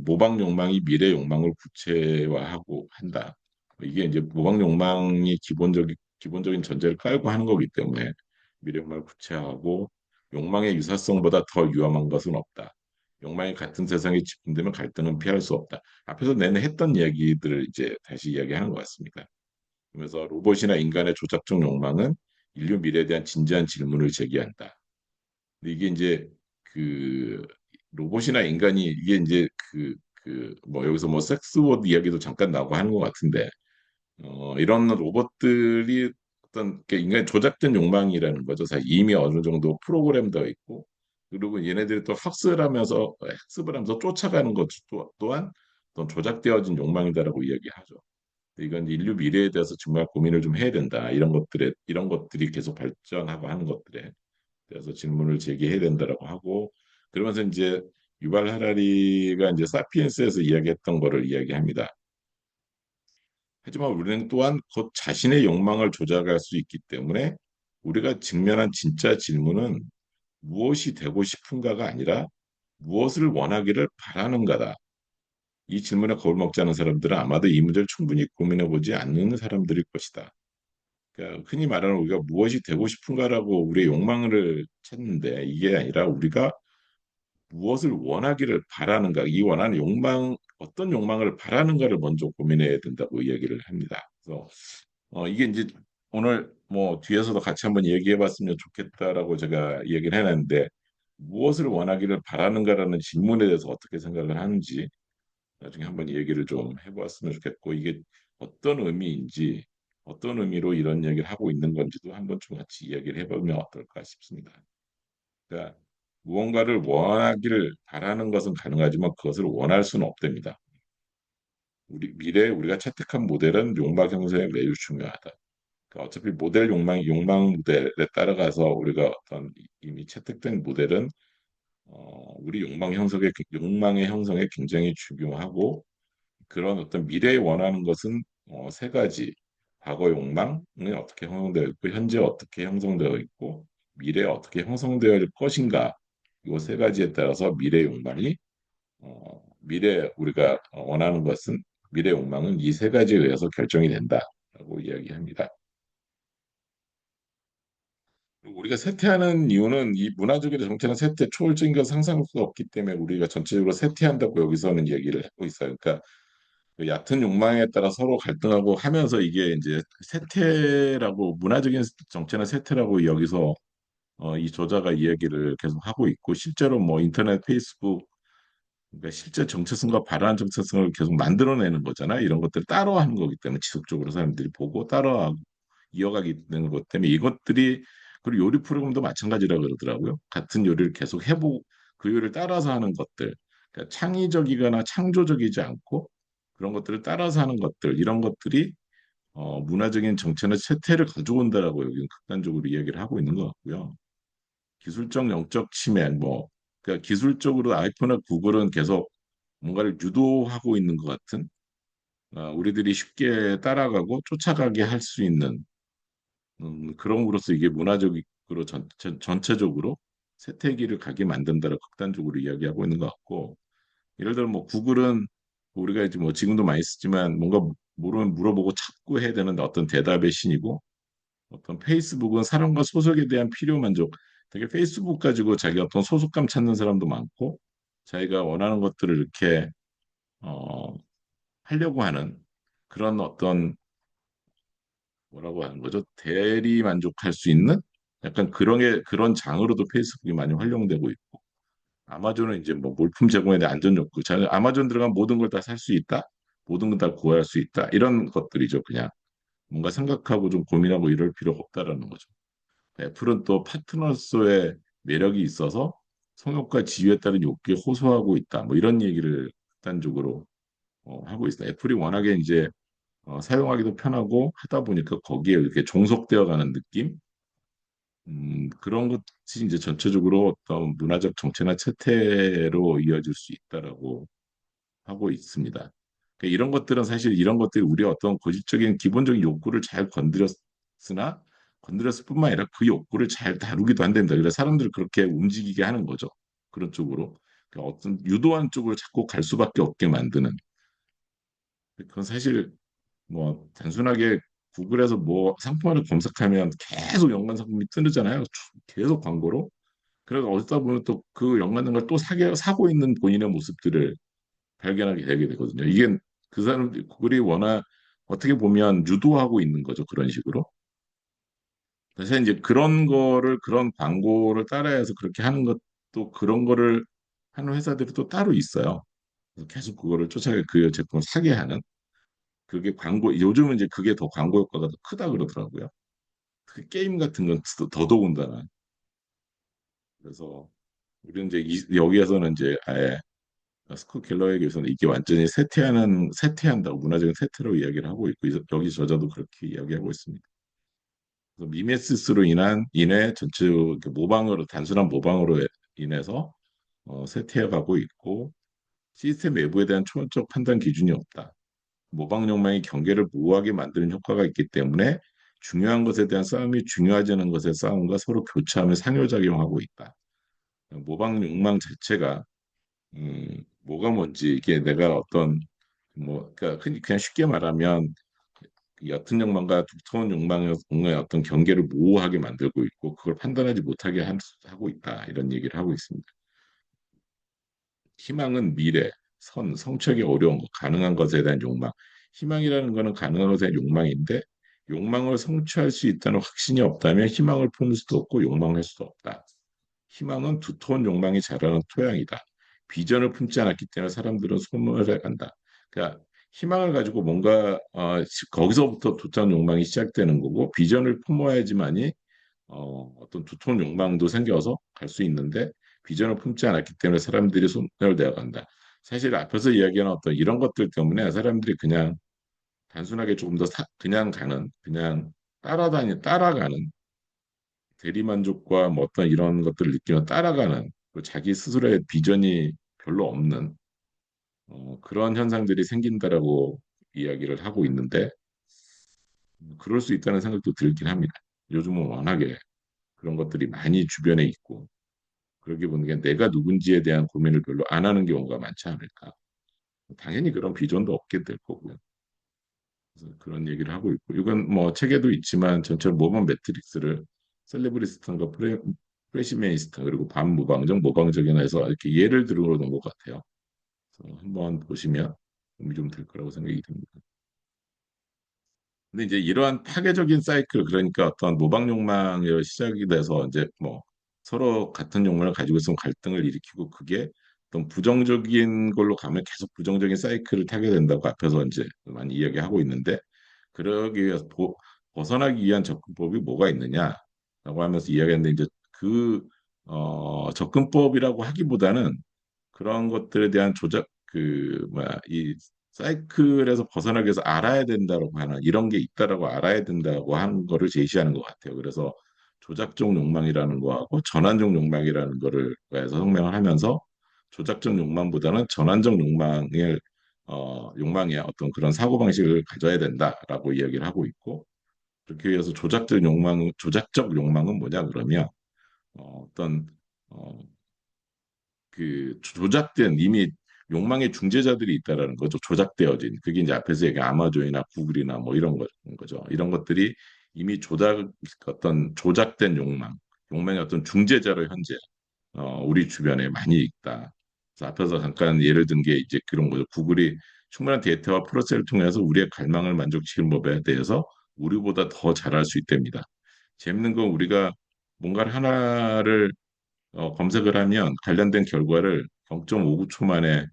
모방 욕망이 미래 욕망을 구체화하고 한다. 이게 이제 모방 욕망이 기본적인 전제를 깔고 하는 거기 때문에 미래 욕망을 구체화하고 욕망의 유사성보다 더 위험한 것은 없다. 욕망이 같은 세상에 집중되면 갈등은 피할 수 없다. 앞에서 내내 했던 이야기들을 이제 다시 이야기하는 것 같습니다. 그래서 로봇이나 인간의 조작적 욕망은 인류 미래에 대한 진지한 질문을 제기한다. 근데 이게 이제 그 로봇이나 인간이 이게 이제 뭐 여기서 뭐 섹스워드 이야기도 잠깐 나오고 하는 것 같은데 이런 로봇들이 어떤 인간의 조작된 욕망이라는 거죠. 사실 이미 어느 정도 프로그램되어 있고 그리고 얘네들이 또 학습을 하면서 쫓아가는 것 또한 어떤 조작되어진 욕망이다라고 이야기하죠. 이건 인류 미래에 대해서 정말 고민을 좀 해야 된다. 이런 것들이 계속 발전하고 하는 것들에 대해서 질문을 제기해야 된다라고 하고 그러면서 이제 유발 하라리가 이제 사피엔스에서 이야기했던 거를 이야기합니다. 하지만 우리는 또한 곧 자신의 욕망을 조작할 수 있기 때문에 우리가 직면한 진짜 질문은 무엇이 되고 싶은가가 아니라 무엇을 원하기를 바라는가다. 이 질문에 겁을 먹지 않은 사람들은 아마도 이 문제를 충분히 고민해 보지 않는 사람들일 것이다. 그러니까 흔히 말하는 우리가 무엇이 되고 싶은가라고 우리의 욕망을 찾는데 이게 아니라 우리가 무엇을 원하기를 바라는가, 이 원하는 욕망, 어떤 욕망을 바라는가를 먼저 고민해야 된다고 이야기를 합니다. 그래서 이게 이제 오늘 뭐 뒤에서도 같이 한번 얘기해봤으면 좋겠다라고 제가 얘기를 해놨는데 무엇을 원하기를 바라는가라는 질문에 대해서 어떻게 생각을 하는지 나중에 한번 얘기를 좀 해보았으면 좋겠고 이게 어떤 의미인지 어떤 의미로 이런 얘기를 하고 있는 건지도 한번 좀 같이 이야기를 해보면 어떨까 싶습니다. 그러니까 무언가를 원하기를 바라는 것은 가능하지만 그것을 원할 수는 없답니다. 우리 미래에 우리가 채택한 모델은 욕망 형성에 매우 중요하다. 그러니까 어차피 모델 욕망 모델에 따라가서 우리가 어떤 이미 채택된 모델은 우리 욕망의 형성에 굉장히 중요하고 그런 어떤 미래에 원하는 것은 세 가지. 과거 욕망이 어떻게 형성되어 있고, 현재 어떻게 형성되어 있고, 미래에 어떻게 형성되어 질 것인가. 이 세 가지에 따라서 미래 욕망이, 미래 우리가 원하는 것은, 미래 욕망은 이 세 가지에 의해서 결정이 된다라고 이야기합니다. 우리가 쇠퇴하는 이유는 이 문화적인 정체는 쇠퇴, 초월적인 건 상상할 수가 없기 때문에 우리가 전체적으로 쇠퇴한다고 여기서는 얘기를 하고 있어요. 그러니까 그 얕은 욕망에 따라 서로 갈등하고 하면서 이게 이제 세태라고 문화적인 정체는 세태라고 여기서 이 저자가 이야기를 계속 하고 있고 실제로 뭐 인터넷, 페이스북 그러니까 실제 정체성과 바라는 정체성을 계속 만들어내는 거잖아. 이런 것들을 따라하는 거기 때문에 지속적으로 사람들이 보고 따라하고 이어가게 되는 것 때문에 이것들이 그리고 요리 프로그램도 마찬가지라 그러더라고요. 같은 요리를 계속 해보고 그 요리를 따라서 하는 것들. 그러니까 창의적이거나 창조적이지 않고 그런 것들을 따라서 하는 것들 이런 것들이 문화적인 정체는 쇠퇴를 가져온다라고 여기는 극단적으로 이야기를 하고 있는 것 같고요. 기술적 영적 침해 뭐 그러니까 기술적으로 아이폰이나 구글은 계속 뭔가를 유도하고 있는 것 같은 우리들이 쉽게 따라가고 쫓아가게 할 수 있는 그럼으로써 이게 문화적으로 전체적으로 쇠퇴기를 가게 만든다라고 극단적으로 이야기하고 있는 것 같고 예를 들어 뭐 구글은 우리가 이제 뭐 지금도 많이 쓰지만 뭔가 모르면 물어보고 찾고 해야 되는 어떤 대답의 신이고 어떤 페이스북은 사람과 소속에 대한 필요 만족 되게 페이스북 가지고 자기 어떤 소속감 찾는 사람도 많고 자기가 원하는 것들을 이렇게 어, 하려고 하는 그런 어떤 뭐라고 하는 거죠? 대리 만족할 수 있는 약간 그런 장으로도 페이스북이 많이 활용되고 있고 아마존은 이제 뭐 물품 제공에 대한 안전 욕구. 아마존 들어가면 모든 걸 다 살 수 있다. 모든 걸 다 구할 수 있다. 이런 것들이죠. 그냥 뭔가 생각하고 좀 고민하고 이럴 필요가 없다라는 거죠. 애플은 또 파트너로서의 매력이 있어서 성욕과 지위에 따른 욕구에 호소하고 있다. 뭐 이런 얘기를 극단적으로 하고 있어요. 애플이 워낙에 이제 사용하기도 편하고 하다 보니까 거기에 이렇게 종속되어 가는 느낌? 그런 것이 이제 전체적으로 어떤 문화적 정체나 채태로 이어질 수 있다라고 하고 있습니다. 그러니까 이런 것들은 사실 이런 것들이 우리의 어떤 고질적인 기본적인 욕구를 잘 건드렸으나 건드렸을 뿐만 아니라 그 욕구를 잘 다루기도 한답니다. 그래서 사람들을 그렇게 움직이게 하는 거죠. 그런 쪽으로. 그러니까 어떤 유도한 쪽을 자꾸 갈 수밖에 없게 만드는. 그건 사실 뭐 단순하게 구글에서 뭐 상품화를 검색하면 계속 연관 상품이 뜨잖아요. 계속 광고로. 그래서 어디다 보면 또 그 연관된 걸 또 사고 있는 본인의 모습들을 발견하게 되게 되거든요. 이게 그 사람 구글이 워낙 어떻게 보면 유도하고 있는 거죠. 그런 식으로. 사실 이제 그런 거를 그런 광고를 따라해서 그렇게 하는 것도 그런 거를 하는 회사들이 또 따로 있어요. 그래서 계속 그거를 쫓아가 그 제품을 사게 하는 그게 광고 요즘은 이제 그게 더 광고 효과가 더 크다 그러더라고요. 그 게임 같은 건 더더군다나 그래서 우리는 이제 여기에서는 이제 아예 스콧 갤러에게서는 이게 완전히 쇠퇴한다고 문화적인 쇠퇴로 이야기를 하고 있고 여기 저자도 그렇게 이야기하고 있습니다. 그래서 미메시스로 인해 전체 모방으로 단순한 모방으로 인해서 쇠퇴해가고 있고 시스템 외부에 대한 초원적 판단 기준이 없다. 모방 욕망이 경계를 모호하게 만드는 효과가 있기 때문에 중요한 것에 대한 싸움이 중요하지 않은 것의 싸움과 서로 교차하며 상호작용하고 있다. 모방 욕망 자체가 뭐가 뭔지 이게 내가 어떤 뭐 그러니까 흔히 그냥 쉽게 말하면 옅은 욕망과 두터운 욕망의 어떤 경계를 모호하게 만들고 있고 그걸 판단하지 못하게 하고 있다. 이런 얘기를 하고 있습니다. 희망은 미래, 성취하기 어려운 것, 가능한 것에 대한 욕망. 희망이라는 것은 가능한 것에 대한 욕망인데 욕망을 성취할 수 있다는 확신이 없다면 희망을 품을 수도 없고 욕망을 할 수도 없다. 희망은 두터운 욕망이 자라는 토양이다. 비전을 품지 않았기 때문에 사람들은 소멸해 간다. 그러니까 희망을 가지고 뭔가 거기서부터 두터운 욕망이 시작되는 거고 비전을 품어야지만이 어떤 두터운 욕망도 생겨서 갈 수 있는데 비전을 품지 않았기 때문에 사람들이 소멸되어 간다. 사실 앞에서 이야기한 어떤 이런 것들 때문에 사람들이 그냥 단순하게 조금 더 그냥 가는 그냥 따라가는 대리만족과 뭐 어떤 이런 것들을 느끼며 따라가는 또 자기 스스로의 비전이 별로 없는 그런 현상들이 생긴다라고 이야기를 하고 있는데 그럴 수 있다는 생각도 들긴 합니다. 요즘은 워낙에 그런 것들이 많이 주변에 있고 그러기 보니까 내가 누군지에 대한 고민을 별로 안 하는 경우가 많지 않을까. 당연히 그런 비전도 없게 될 거고요. 그래서 그런 얘기를 하고 있고 이건 뭐 책에도 있지만 전처럼 모범 매트릭스를 셀레브리스트과 프레시메이스트 그리고 반무방정, 모방정이나 해서 이렇게 예를 들어 놓은 것 같아요. 그래서 한번 보시면 도움이 좀 될 거라고 생각이 듭니다. 근데 이제 이러한 파괴적인 사이클, 그러니까 어떤 모방 욕망이 시작이 돼서 이제 뭐 서로 같은 욕망을 가지고 있으면 갈등을 일으키고 그게 어떤 부정적인 걸로 가면 계속 부정적인 사이클을 타게 된다고 앞에서 이제 많이 이야기하고 있는데 그러기 위해서 벗어나기 위한 접근법이 뭐가 있느냐라고 하면서 이야기했는데 이제 그 접근법이라고 하기보다는 그런 것들에 대한 조작 그 뭐야 이 사이클에서 벗어나기 위해서 알아야 된다고 하는 이런 게 있다라고 알아야 된다고 하는 거를 제시하는 것 같아요. 그래서 조작적 욕망이라는 거하고 전환적 욕망이라는 거를 해서 설명을 하면서 조작적 욕망보다는 전환적 욕망의 어떤 그런 사고 방식을 가져야 된다라고 이야기를 하고 있고 그렇게 위해서 조작적 욕망은 뭐냐 그러면 어떤 어, 그 조작된 이미 욕망의 중재자들이 있다라는 거죠. 조작되어진. 그게 이제 앞에서 얘기한 아마존이나 구글이나 뭐 이런 거죠. 이런 것들이 이미 어떤 조작된 욕망의 어떤 중재자로 현재 우리 주변에 많이 있다. 그래서 앞에서 잠깐 예를 든 게 이제 그런 거죠. 구글이 충분한 데이터와 프로세스를 통해서 우리의 갈망을 만족시키는 법에 대해서 우리보다 더 잘할 수 있답니다. 재밌는 건 우리가 뭔가를 하나를 검색을 하면 관련된 결과를 0.59초 만에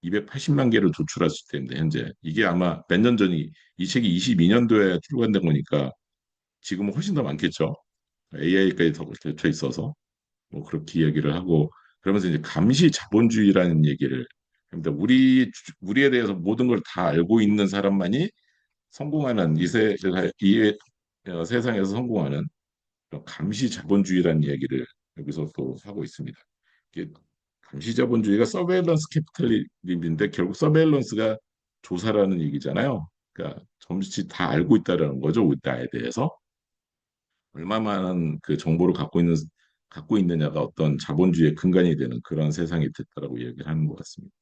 280만 개를 도출할 수 있다는데 현재 이게 아마 몇 년 전이 이 책이 22년도에 출간된 거니까 지금은 훨씬 더 많겠죠. AI까지 더 겹쳐 있어서 뭐 그렇게 이야기를 하고 그러면서 이제 감시 자본주의라는 얘기를 합니다. 우리에 대해서 모든 걸 다 알고 있는 사람만이 성공하는 이 세상에서 성공하는 감시 자본주의라는 얘기를 여기서 또 하고 있습니다. 이게 감시 자본주의가 서베일런스 캐피탈리즘인데 결국 서베일런스가 조사라는 얘기잖아요. 그러니까 점치 다 알고 있다라는 거죠. 우리 나에 대해서 얼마만한 그 정보를 갖고 있느냐가 어떤 자본주의의 근간이 되는 그런 세상이 됐다라고 얘기를 하는 것 같습니다.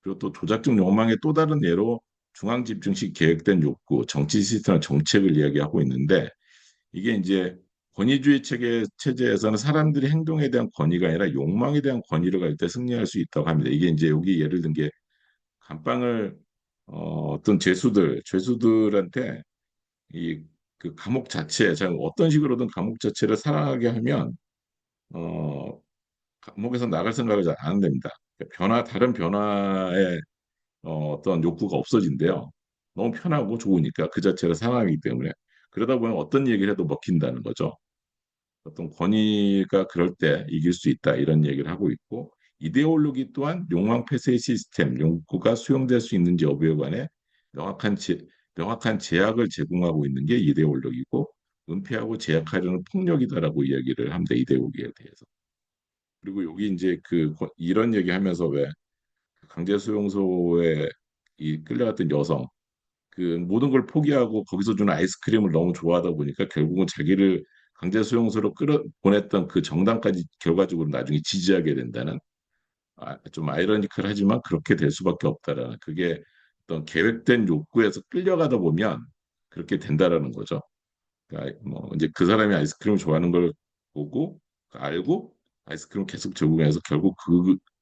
그리고 또 조작적 욕망의 또 다른 예로 중앙 집중식 계획된 욕구, 정치 시스템 정책을 이야기하고 있는데 이게 이제 권위주의 체제에서는 사람들이 행동에 대한 권위가 아니라 욕망에 대한 권위를 가질 때 승리할 수 있다고 합니다. 이게 이제 여기 예를 든 게 감방을 어떤 죄수들한테 이 그 감옥 자체, 자 어떤 식으로든 감옥 자체를 살아가게 하면 어 감옥에서 나갈 생각을 잘 안 됩니다. 다른 변화에 어떤 욕구가 없어진대요. 너무 편하고 좋으니까 그 자체를 사랑하기 때문에 그러다 보면 어떤 얘기를 해도 먹힌다는 거죠. 어떤 권위가 그럴 때 이길 수 있다 이런 얘기를 하고 있고 이데올로기 또한 욕망 폐쇄 시스템, 욕구가 수용될 수 있는지 여부에 관해 명확한 명확한 제약을 제공하고 있는 게 이데올로기고 은폐하고 제약하려는 폭력이다라고 이야기를 합니다. 이데올로기에 대해서. 그리고 여기 이제 이런 얘기하면서 왜 강제 수용소에 이 끌려갔던 여성 그 모든 걸 포기하고 거기서 주는 아이스크림을 너무 좋아하다 보니까 결국은 자기를 강제 수용소로 끌어 보냈던 그 정당까지 결과적으로 나중에 지지하게 된다는 좀 아이러니컬하지만 그렇게 될 수밖에 없다라는 그게 어떤 계획된 욕구에서 끌려가다 보면 그렇게 된다라는 거죠. 그러니까 뭐 이제 그 사람이 아이스크림을 좋아하는 걸 보고 알고 아이스크림을 계속 적응해서 결국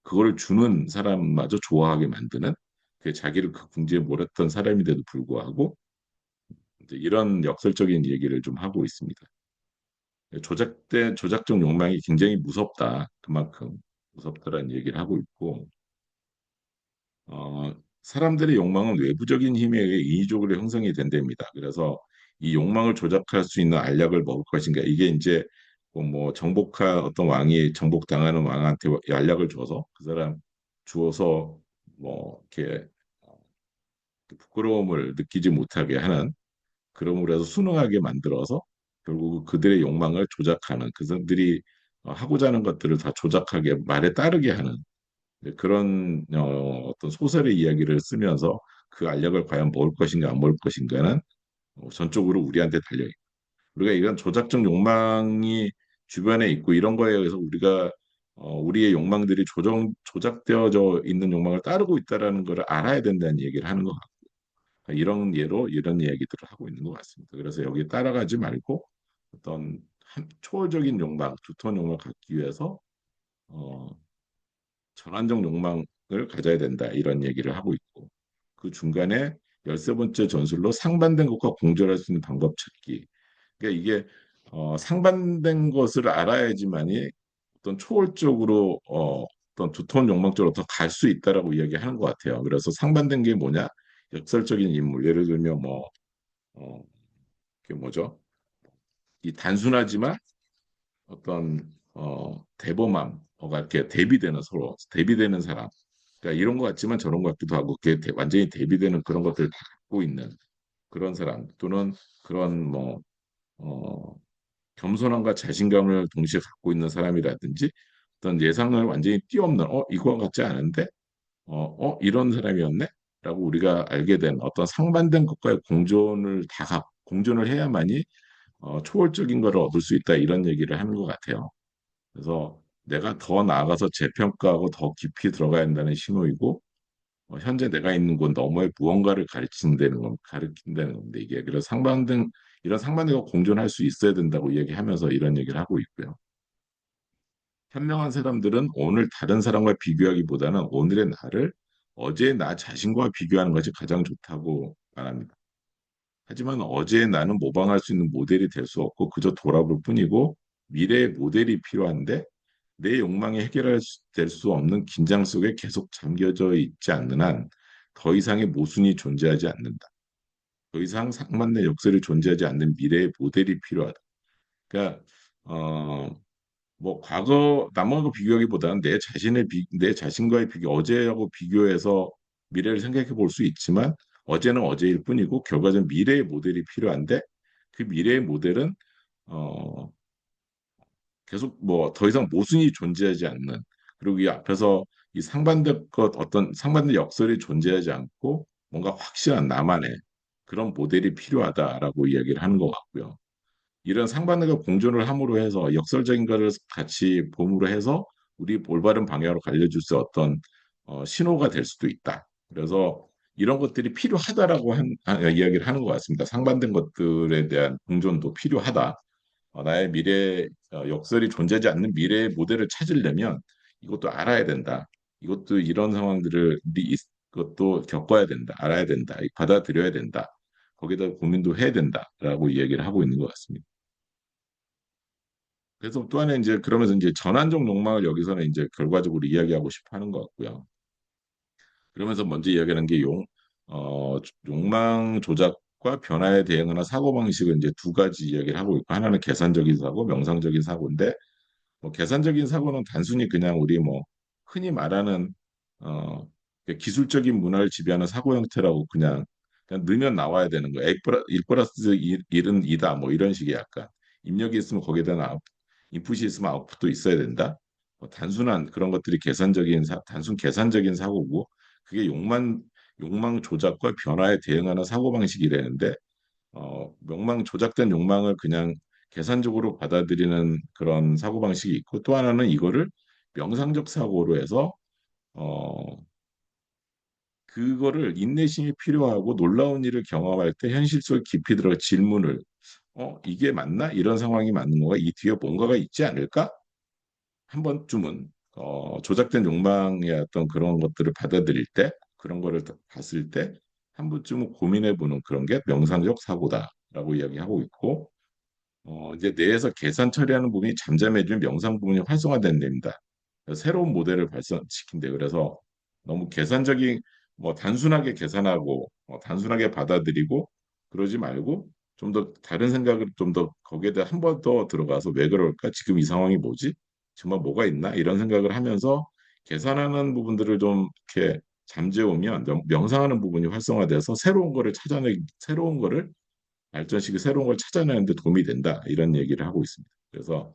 그거를 주는 사람마저 좋아하게 만드는 그 자기를 그 궁지에 몰았던 사람인데도 불구하고 이제 이런 역설적인 얘기를 좀 하고 있습니다. 조작된 조작적 욕망이 굉장히 무섭다. 그만큼 무섭다라는 얘기를 하고 있고 사람들의 욕망은 외부적인 힘에 의해 인위적으로 형성이 된답니다. 그래서 이 욕망을 조작할 수 있는 알약을 먹을 것인가. 이게 이제 뭐 정복한 어떤 왕이 정복당하는 왕한테 알약을 줘서 그 사람 주어서 뭐 이렇게 부끄러움을 느끼지 못하게 하는 그럼으로 해서 순응하게 만들어서 결국 그들의 욕망을 조작하는 그들이 하고자 하는 것들을 다 조작하게 말에 따르게 하는 그런 어떤 소설의 이야기를 쓰면서 그 알약을 과연 먹을 것인가 안 먹을 것인가는 전적으로 우리한테 달려 있고 우리가 이런 조작적 욕망이 주변에 있고 이런 거에 의해서 우리가 우리의 욕망들이 조작되어져 있는 욕망을 따르고 있다라는 걸 알아야 된다는 얘기를 하는 것 같고 이런 예로 이런 이야기들을 하고 있는 것 같습니다. 그래서 여기 따라가지 말고 어떤 초월적인 욕망, 두터운 욕망을 갖기 위해서 어, 전환적 욕망을 가져야 된다 이런 얘기를 하고 있고 그 중간에 13번째 전술로 상반된 것과 공존할 수 있는 방법 찾기. 그러니까 이게 상반된 것을 알아야지만이 어떤 초월적으로 어떤 두터운 욕망 쪽으로 더 갈 수 있다라고 이야기하는 것 같아요. 그래서 상반된 게 뭐냐? 역설적인 인물. 예를 들면 뭐 그게 뭐죠? 이 단순하지만 어떤 대범함, 이렇게 대비되는 서로 대비되는 사람. 그러니까 이런 것 같지만 저런 것 같기도 하고 그게 완전히 대비되는 그런 것들을 다 갖고 있는 그런 사람 또는 그런 뭐 어, 겸손함과 자신감을 동시에 갖고 있는 사람이라든지 어떤 예상을 완전히 뛰어넘는 이거 같지 않은데 이런 사람이었네? 라고 우리가 알게 된 어떤 상반된 것과의 공존을 해야만이 초월적인 것을 얻을 수 있다 이런 얘기를 하는 것 같아요. 그래서 내가 더 나아가서 재평가하고 더 깊이 들어가야 한다는 신호이고 현재 내가 있는 곳 너머에 무언가를 가르친다는 건데 이게 그래서 이런 상반되고 공존할 수 있어야 된다고 얘기하면서 이런 얘기를 하고 있고요. 현명한 사람들은 오늘 다른 사람과 비교하기보다는 오늘의 나를 어제의 나 자신과 비교하는 것이 가장 좋다고 말합니다. 하지만 어제의 나는 모방할 수 있는 모델이 될 수 없고 그저 돌아볼 뿐이고 미래의 모델이 필요한데 내 욕망이 될 수 없는 긴장 속에 계속 잠겨져 있지 않는 한 더 이상의 모순이 존재하지 않는다. 더 이상 상반된 역설이 존재하지 않는 미래의 모델이 필요하다. 그러니까 뭐 과거 남하고 비교하기보다는 내 자신과의 어제하고 비교해서 미래를 생각해 볼 수 있지만 어제는 어제일 뿐이고 결과적으로 미래의 모델이 필요한데 그 미래의 모델은 어, 계속 뭐 더 이상 모순이 존재하지 않는 그리고 이 앞에서 이 상반된 것 어떤 상반된 역설이 존재하지 않고 뭔가 확실한 나만의 그런 모델이 필요하다라고 이야기를 하는 것 같고요. 이런 상반된과 공존을 함으로 해서 역설적인 것을 같이 봄으로 해서 우리 올바른 방향으로 갈려줄 수 어떤 신호가 될 수도 있다. 그래서 이런 것들이 필요하다라고 이야기를 하는 것 같습니다. 상반된 것들에 대한 공존도 필요하다. 나의 역설이 존재하지 않는 미래의 모델을 찾으려면 이것도 알아야 된다. 이것도 이런 것도 겪어야 된다. 알아야 된다. 받아들여야 된다. 거기다 고민도 해야 된다라고 이야기를 하고 있는 것 같습니다. 그래서 또 하나 이제 그러면서 이제 전환적 욕망을 여기서는 이제 결과적으로 이야기하고 싶어 하는 것 같고요. 그러면서 먼저 이야기하는 게 욕망 조작과 변화에 대응하는 사고방식을 이제 두 가지 이야기를 하고 있고 하나는 계산적인 사고, 명상적인 사고인데 뭐 계산적인 사고는 단순히 그냥 우리 뭐 흔히 말하는 어 기술적인 문화를 지배하는 사고 형태라고 그냥 넣으면 나와야 되는 거예요. 1 플러스 1은 2다 뭐 이런 식의 약간 입력이 있으면 거기에 대한 인풋이 있으면 아웃풋도 있어야 된다. 뭐 단순한 그런 것들이 단순 계산적인 사고고 그게 욕망 조작과 변화에 대응하는 사고 방식이라는데 조작된 욕망을 그냥 계산적으로 받아들이는 그런 사고방식이 있고 또 하나는 이거를 명상적 사고로 해서 어, 그거를 인내심이 필요하고 놀라운 일을 경험할 때 현실 속 깊이 들어가 질문을 이게 맞나? 이런 상황이 맞는 거가 이 뒤에 뭔가가 있지 않을까? 한 번쯤은 조작된 욕망의 어떤 그런 것들을 받아들일 때 그런 거를 봤을 때 한 번쯤은 고민해 보는 그런 게 명상적 사고다라고 이야기하고 있고 이제 뇌에서 계산 처리하는 부분이 잠잠해지면 명상 부분이 활성화된 됩니다. 그래서 새로운 모델을 발전시킨대. 그래서 너무 계산적인 뭐 단순하게 계산하고 단순하게 받아들이고 그러지 말고 좀 더 다른 생각을 좀 더 거기에 대해 한 번 더 들어가서 왜 그럴까? 지금 이 상황이 뭐지? 정말 뭐가 있나? 이런 생각을 하면서 계산하는 부분들을 좀 이렇게 잠재우면 명상하는 부분이 활성화돼서 새로운 거를 발전시키 새로운 걸 찾아내는 데 도움이 된다. 이런 얘기를 하고 있습니다. 그래서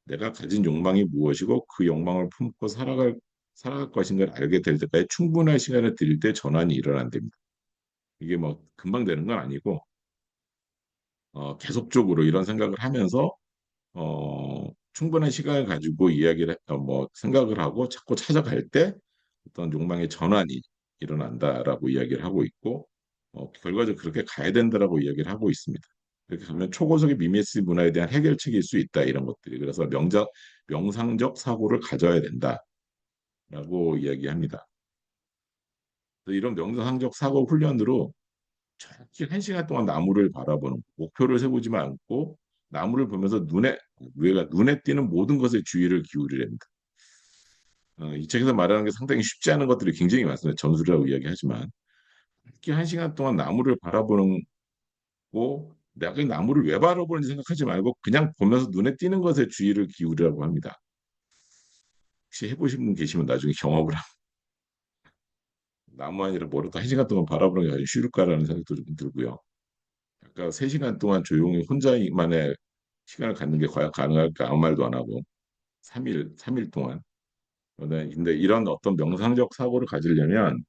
내가 가진 욕망이 무엇이고 그 욕망을 품고 살아갈 것인가를 알게 될 때까지 충분한 시간을 들일 때 전환이 일어난답니다. 이게 뭐 금방 되는 건 아니고 계속적으로 이런 생각을 하면서 충분한 시간을 가지고 뭐 생각을 하고 자꾸 찾아갈 때 어떤 욕망의 전환이 일어난다라고 이야기를 하고 있고 결과적으로 그렇게 가야 된다라고 이야기를 하고 있습니다. 이렇게 하면 초고속의 미메시 문화에 대한 해결책일 수 있다 이런 것들이 그래서 명상적 사고를 가져야 된다라고 이야기합니다. 그래서 이런 명상적 사고 훈련으로 정확히 1시간 동안 나무를 바라보는 목표를 세우지만 않고 나무를 보면서 눈에 띄는 모든 것에 주의를 기울이려 합니다. 이 책에서 말하는 게 상당히 쉽지 않은 것들이 굉장히 많습니다. 전술이라고 이야기하지만 특히 1시간 동안 나무를 바라보는 고 내가 그 나무를 왜 바라보는지 생각하지 말고 그냥 보면서 눈에 띄는 것에 주의를 기울이라고 합니다. 혹시 해보신 분 계시면 나중에 경험을 나무 아니라 뭐라도 1시간 동안 바라보는 게 아주 쉬울까라는 생각도 좀 들고요. 아까 3시간 동안 조용히 혼자만의 시간을 갖는 게 과연 가능할까 아무 말도 안 하고 3일 동안. 근데 이런 어떤 명상적 사고를 가지려면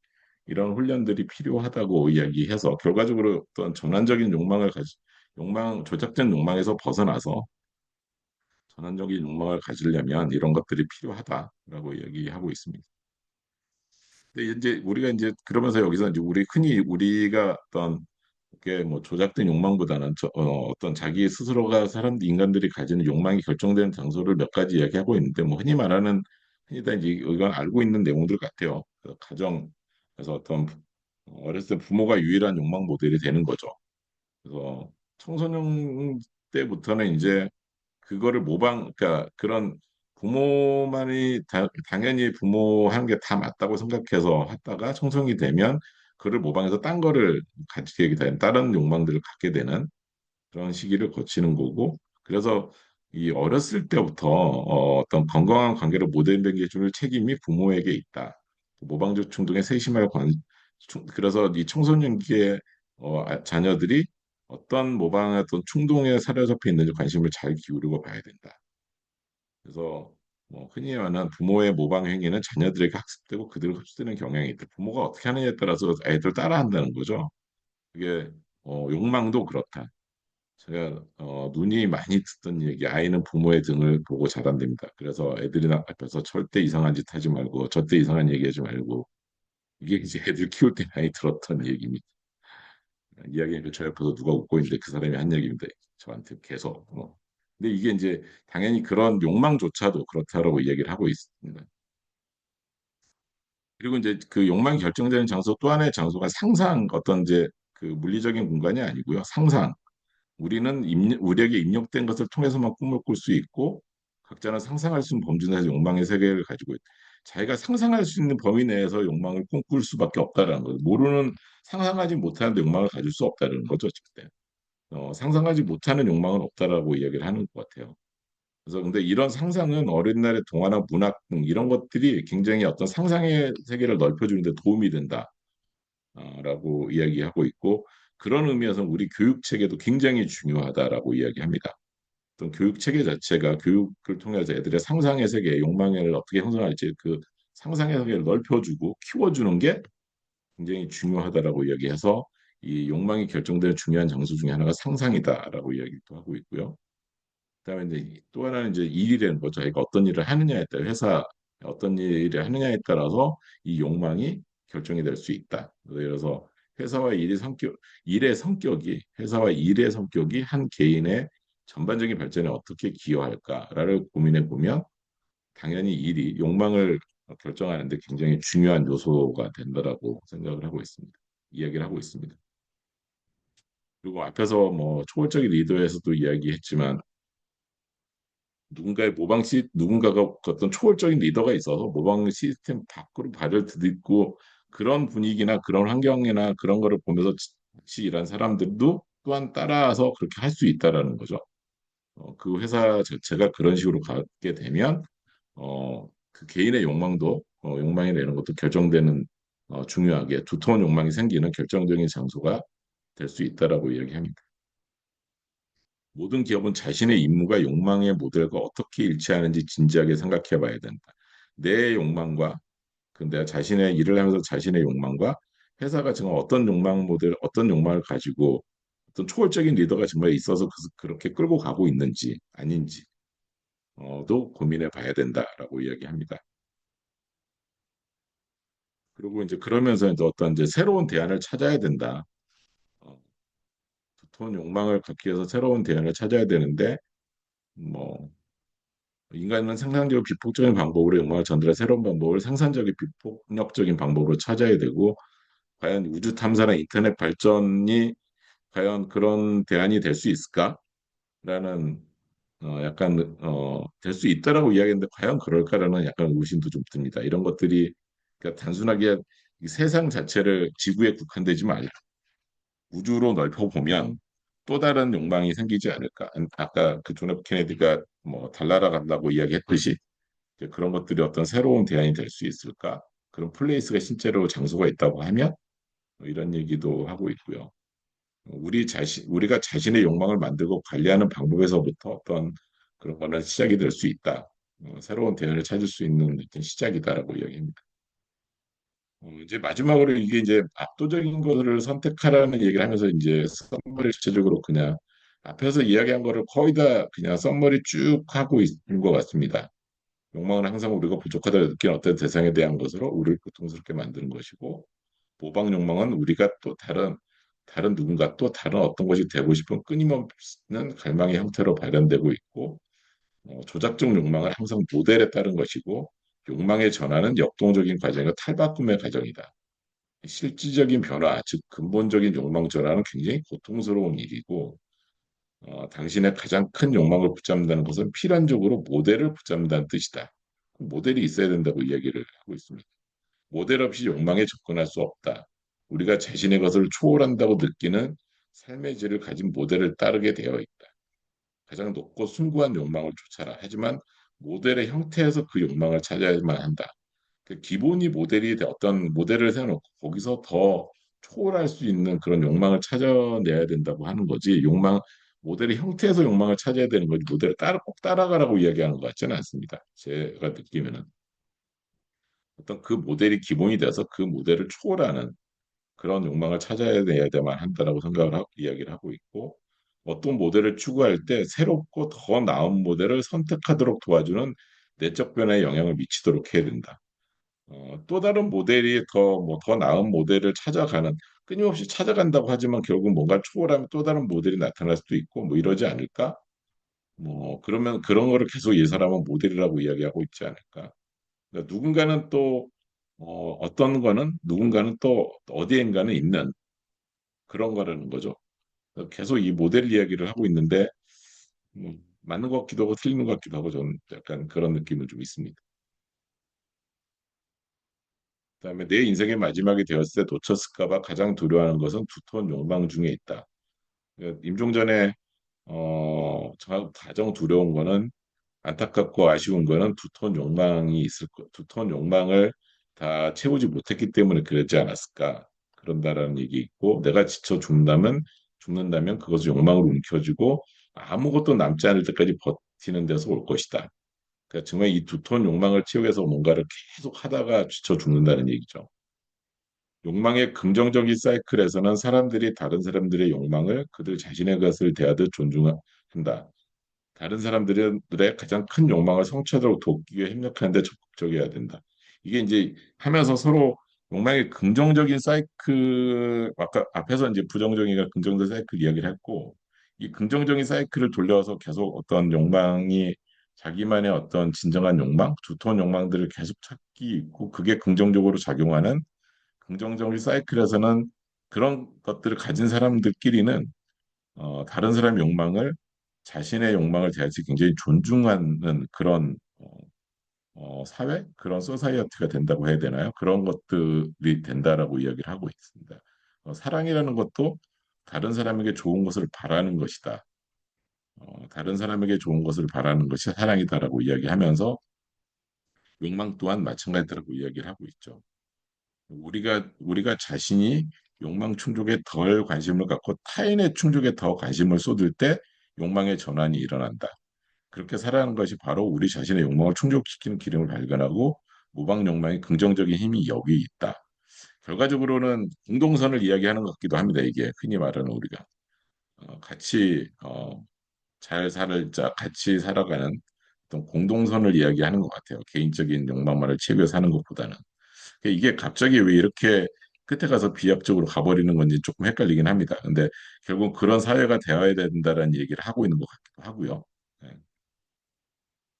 이런 훈련들이 필요하다고 이야기해서 결과적으로 어떤 전환적인 조작된 욕망에서 벗어나서 전환적인 욕망을 가지려면 이런 것들이 필요하다라고 이야기하고 있습니다. 근데 이제 우리가 이제 그러면서 여기서 이제 흔히 우리가 어떤 이게 뭐 조작된 욕망보다는 어떤 자기 스스로가 인간들이 가지는 욕망이 결정되는 장소를 몇 가지 이야기하고 있는데 뭐 흔히 다 이제 이건 알고 있는 내용들 같아요. 그래서 가정에서 어렸을 때 부모가 유일한 욕망 모델이 되는 거죠. 그래서 청소년 때부터는 이제 그러니까 그런 당연히 부모 하는 게 다 맞다고 생각해서 하다가 청소년이 되면 그를 모방해서 딴 거를 가지게 되는, 다른 욕망들을 갖게 되는 그런 시기를 거치는 거고, 그래서 이 어렸을 때부터 어떤 건강한 관계를 모델링해 줄 책임이 부모에게 있다. 모방적 충동에 그래서 이 청소년기에 자녀들이 어떤 모방의 어떤 충동에 사로잡혀 있는지 관심을 잘 기울이고 봐야 된다. 그래서 뭐 흔히 말하는 부모의 모방 행위는 자녀들에게 학습되고 그대로 흡수되는 경향이 있다. 부모가 어떻게 하느냐에 따라서 애들 따라한다는 거죠. 그게 욕망도 그렇다. 제가 눈이 많이 듣던 얘기, 아이는 부모의 등을 보고 자란답니다. 그래서 애들이 앞에서 절대 이상한 짓 하지 말고, 절대 이상한 얘기하지 말고, 이게 이제 애들 키울 때 많이 들었던 얘기입니다. 이야기하니까 저 옆에서 누가 웃고 있는데 그 사람이 한 얘기인데 저한테 계속. 근데 이게 이제 당연히 그런 욕망조차도 그렇다라고 이야기를 하고 있습니다. 그리고 이제 그 욕망이 결정되는 장소 또 하나의 장소가 어떤 이제 그 물리적인 공간이 아니고요. 상상. 우리에게 입력된 것을 통해서만 꿈을 꿀 수 있고 각자는 상상할 수 있는 범주 내에서 욕망의 세계를 가지고 있다. 자기가 상상할 수 있는 범위 내에서 욕망을 꿈꿀 수밖에 없다라는 거예요. 상상하지 못하는데 욕망을 가질 수 없다는 거죠, 절대. 상상하지 못하는 욕망은 없다라고 이야기를 하는 것 같아요. 그래서 근데 이런 상상은 어린 날의 동화나 문학 등 이런 것들이 굉장히 어떤 상상의 세계를 넓혀주는 데 도움이 된다라고 이야기하고 있고 그런 의미에서 우리 교육 체계도 굉장히 중요하다라고 이야기합니다. 어떤 교육 체계 자체가 교육을 통해서 애들의 상상의 세계, 욕망을 어떻게 형성할지 그 상상의 세계를 넓혀주고 키워주는 게 굉장히 중요하다라고 이야기해서 이 욕망이 결정되는 중요한 장소 중에 하나가 상상이다라고 이야기도 하고 있고요. 그다음에 이제 또 하나는 이제 일이라는 거죠. 그러니까 어떤 일을 하느냐에 따라 어떤 일을 하느냐에 따라서 이 욕망이 결정이 될 수 있다. 그래서 회사와 일의 성격이 회사와 일의 성격이 한 개인의 전반적인 발전에 어떻게 기여할까를 고민해 보면 당연히 일이 욕망을 결정하는데 굉장히 중요한 요소가 된다라고 생각을 하고 있습니다. 이야기를 하고 있습니다. 그리고 앞에서 뭐 초월적인 리더에서도 이야기했지만 누군가가 어떤 초월적인 리더가 있어서 모방 시스템 밖으로 발을 들이고 그런 분위기나 그런 환경이나 그런 거를 보면서 같이 일한 사람들도 또한 따라서 그렇게 할 수 있다라는 거죠. 그 회사 자체가 그런 식으로 가게 되면 그 개인의 욕망이나 이런 것도 결정되는 중요하게 두터운 욕망이 생기는 결정적인 장소가 될 수 있다라고 이야기합니다. 모든 기업은 자신의 임무가 욕망의 모델과 어떻게 일치하는지 진지하게 생각해 봐야 된다. 내 욕망과 내가 자신의 일을 하면서 자신의 욕망과 회사가 지금 어떤 욕망을 가지고 어떤 초월적인 리더가 정말 있어서 그렇게 끌고 가고 있는지 아닌지 도 고민해 봐야 된다라고 이야기합니다. 그리고 이제 그러면서 이제 어떤 이제 새로운 대안을 찾아야 된다. 어, 두터운 욕망을 갖기 위해서 새로운 대안을 찾아야 되는데 뭐 인간은 생산적이고 비폭적인 방법으로 욕망을 전달할 새로운 방법을 생산적이고 비폭력적인 방법으로 찾아야 되고 과연 우주 탐사나 인터넷 발전이 과연 그런 대안이 될 수 있을까라는 약간 될 수 있다라고 이야기했는데 과연 그럴까라는 약간 의심도 좀 듭니다. 이런 것들이 그러니까 단순하게 이 세상 자체를 지구에 국한되지 말고 우주로 넓혀 보면 또 다른 욕망이 생기지 않을까. 아까 그 존 F 케네디가 뭐 달나라 간다고 이야기했듯이 이제 그런 것들이 어떤 새로운 대안이 될 수 있을까? 그런 플레이스가 실제로 장소가 있다고 하면 뭐 이런 얘기도 하고 있고요. 우리가 자신의 욕망을 만들고 관리하는 방법에서부터 어떤 그런 거는 시작이 될 수 있다. 새로운 대안을 찾을 수 있는 어떤 시작이다라고 이야기합니다. 이제 마지막으로 이게 이제 압도적인 것을 선택하라는 얘기를 하면서 이제 썸머리 구체적으로 그냥 앞에서 이야기한 거를 거의 다 그냥 썸머리 쭉 하고 있는 것 같습니다. 욕망은 항상 우리가 부족하다고 느끼는 어떤 대상에 대한 것으로 우리를 고통스럽게 만드는 것이고 모방 욕망은 우리가 또 다른 누군가 또 다른 어떤 것이 되고 싶은 끊임없는 갈망의 형태로 발현되고 있고 조작적 욕망은 항상 모델에 따른 것이고 욕망의 전환은 역동적인 과정이고 탈바꿈의 과정이다. 실질적인 변화, 즉 근본적인 욕망 전환은 굉장히 고통스러운 일이고 당신의 가장 큰 욕망을 붙잡는다는 것은 필연적으로 모델을 붙잡는다는 뜻이다. 모델이 있어야 된다고 이야기를 하고 있습니다. 모델 없이 욕망에 접근할 수 없다. 우리가 자신의 것을 초월한다고 느끼는 삶의 질을 가진 모델을 따르게 되어 있다. 가장 높고 숭고한 욕망을 쫓아라. 하지만 모델의 형태에서 그 욕망을 찾아야만 한다. 그 기본이 모델이 어떤 모델을 세워놓고 거기서 더 초월할 수 있는 그런 욕망을 찾아내야 된다고 하는 거지. 모델의 형태에서 욕망을 찾아야 되는 거지. 모델을 꼭 따라가라고 이야기하는 것 같지는 않습니다. 제가 느끼면은 어떤 그 모델이 기본이 돼서 그 모델을 초월하는 그런 욕망을 찾아내야만 한다라고 이야기를 하고 있고 어떤 모델을 추구할 때 새롭고 더 나은 모델을 선택하도록 도와주는 내적 변화에 영향을 미치도록 해야 된다. 또 다른 모델이 더 나은 모델을 끊임없이 찾아간다고 하지만 결국 뭔가 초월하면 또 다른 모델이 나타날 수도 있고 뭐 이러지 않을까? 뭐 그러면 그런 거를 계속 이 사람은 모델이라고 이야기하고 있지 않을까? 그러니까 어떤 거는 누군가는 또 어디엔가는 있는 그런 거라는 거죠. 계속 이 모델 이야기를 하고 있는데 맞는 것 같기도 하고 틀리는 것 같기도 하고 저는 약간 그런 느낌은 좀 있습니다. 그다음에 내 인생의 마지막이 되었을 때 놓쳤을까 봐 가장 두려워하는 것은 두터운 욕망 중에 있다. 그러니까 임종전에 가장 두려운 거는 안타깝고 아쉬운 거는 두터운 욕망을 다 채우지 못했기 때문에 그랬지 않았을까. 그런다라는 얘기 있고, 내가 지쳐 죽는다면 그것을 욕망으로 움켜쥐고 아무것도 남지 않을 때까지 버티는 데서 올 것이다. 그러니까 정말 이 두터운 욕망을 채우기 위해서 뭔가를 계속 하다가 지쳐 죽는다는 얘기죠. 욕망의 긍정적인 사이클에서는 사람들이 다른 사람들의 욕망을 그들 자신의 것을 대하듯 존중한다. 다른 사람들의 가장 큰 욕망을 성취하도록 돕기 위해 협력하는데 적극적이어야 된다. 이게 이제 하면서 서로 욕망의 긍정적인 사이클, 아까 앞에서 이제 부정적인가 긍정적인 사이클 이야기를 했고, 이 긍정적인 사이클을 돌려서 계속 어떤 욕망이 자기만의 어떤 진정한 욕망, 두터운 욕망들을 계속 찾기 있고, 그게 긍정적으로 작용하는 긍정적인 사이클에서는 그런 것들을 가진 사람들끼리는 다른 사람의 욕망을 자신의 욕망을 대하지 굉장히 존중하는 그런 사회? 그런 소사이어티가 된다고 해야 되나요? 그런 것들이 된다라고 이야기를 하고 있습니다. 사랑이라는 것도 다른 사람에게 좋은 것을 바라는 것이다. 다른 사람에게 좋은 것을 바라는 것이 사랑이다라고 이야기하면서 욕망 또한 마찬가지라고 이야기를 하고 있죠. 우리가 자신이 욕망 충족에 덜 관심을 갖고 타인의 충족에 더 관심을 쏟을 때 욕망의 전환이 일어난다. 그렇게 살아가는 것이 바로 우리 자신의 욕망을 충족시키는 기름을 발견하고 모방 욕망의 긍정적인 힘이 여기 있다. 결과적으로는 공동선을 이야기하는 것 같기도 합니다. 이게 흔히 말하는 우리가 같이 잘 살자 같이 살아가는 어떤 공동선을 이야기하는 것 같아요. 개인적인 욕망만을 채우려 사는 것보다는. 이게 갑자기 왜 이렇게 끝에 가서 비약적으로 가버리는 건지 조금 헷갈리긴 합니다. 근데 결국 그런 사회가 되어야 된다라는 얘기를 하고 있는 것 같기도 하고요. 네.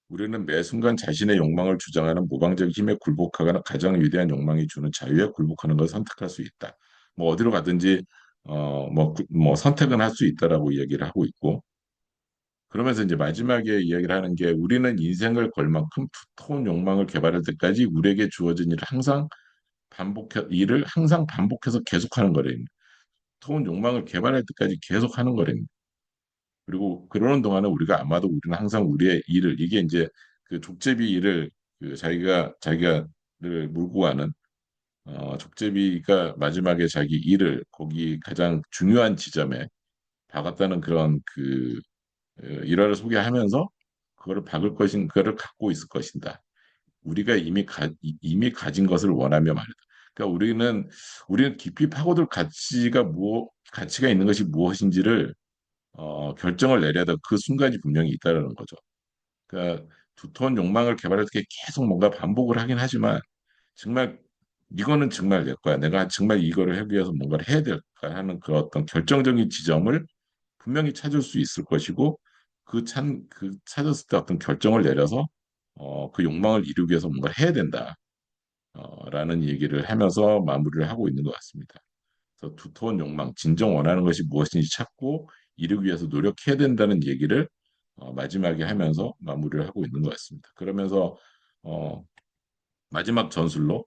우리는 매 순간 자신의 욕망을 주장하는 모방적 힘에 굴복하거나 가장 위대한 욕망이 주는 자유에 굴복하는 것을 선택할 수 있다. 뭐 어디로 가든지 뭐 선택은 할 수 있다라고 이야기를 하고 있고 그러면서 이제 마지막에 이야기를 하는 게 우리는 인생을 걸 만큼 두터운 욕망을 개발할 때까지 우리에게 주어진 일을 항상 반복해서 계속하는 거랍니다. 두터운 욕망을 개발할 때까지 계속하는 거랍니다. 그리고 그러는 동안에 우리가 아마도 우리는 항상 우리의 일을 이게 이제 그 족제비 일을 그 자기가를 몰고 가는 족제비가 마지막에 자기 일을 거기 가장 중요한 지점에 박았다는 그런 그 일화를 소개하면서 그거를 박을 것인 그거를 갖고 있을 것인다. 우리가 이미 가진 것을 원하며 말이다. 그러니까 우리는 깊이 파고들 가치가 있는 것이 무엇인지를 결정을 내려야 될 그 순간이 분명히 있다는 거죠. 그러니까 두터운 욕망을 개발할 때 계속 뭔가 반복을 하긴 하지만 정말 이거는 정말 내 거야. 내가 정말 이거를 하기 위해서 뭔가를 해야 될까 하는 그 어떤 결정적인 지점을 분명히 찾을 수 있을 것이고 그 찾았을 때 어떤 결정을 내려서 그 욕망을 이루기 위해서 뭔가를 해야 된다. 라는 얘기를 하면서 마무리를 하고 있는 것 같습니다. 그래서 두터운 욕망, 진정 원하는 것이 무엇인지 찾고 이루기 위해서 노력해야 된다는 얘기를 마지막에 하면서 마무리를 하고 있는 것 같습니다. 그러면서 어, 마지막 전술로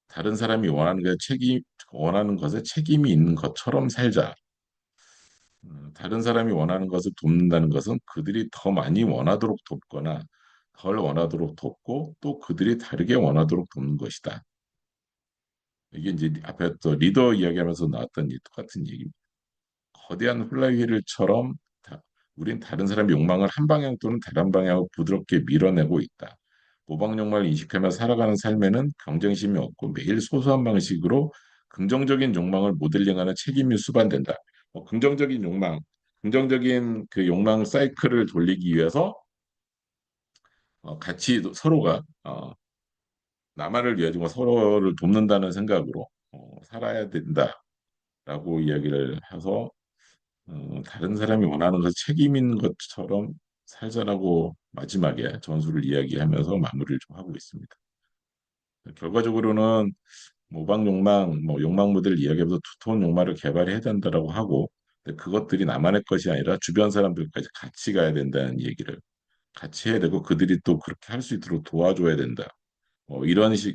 다른 사람이 원하는 것에 책임이 있는 것처럼 살자. 다른 사람이 원하는 것을 돕는다는 것은 그들이 더 많이 원하도록 돕거나 덜 원하도록 돕고 또 그들이 다르게 원하도록 돕는 것이다. 이게 이제 앞에 또 리더 이야기하면서 나왔던 이 똑같은 얘기입니다. 거대한 훌라후엘처럼 우린 다른 사람의 욕망을 한 방향 또는 다른 방향으로 부드럽게 밀어내고 있다. 모방 욕망을 인식하며 살아가는 삶에는 경쟁심이 없고 매일 소소한 방식으로 긍정적인 욕망을 모델링하는 책임이 수반된다. 긍정적인 그 욕망 사이클을 돌리기 위해서 같이 서로가 나만을 위하지 뭐 서로를 돕는다는 생각으로 살아야 된다라고 이야기를 해서 다른 사람이 원하는 것을 책임 있는 것처럼 살자라고 마지막에 전술을 이야기하면서 마무리를 좀 하고 있습니다. 결과적으로는 모방 욕망, 뭐 욕망 모델을 이야기하면서 두터운 욕망을 개발해야 된다라고 하고 근데 그것들이 나만의 것이 아니라 주변 사람들까지 같이 가야 된다는 얘기를 같이 해야 되고 그들이 또 그렇게 할 수 있도록 도와줘야 된다.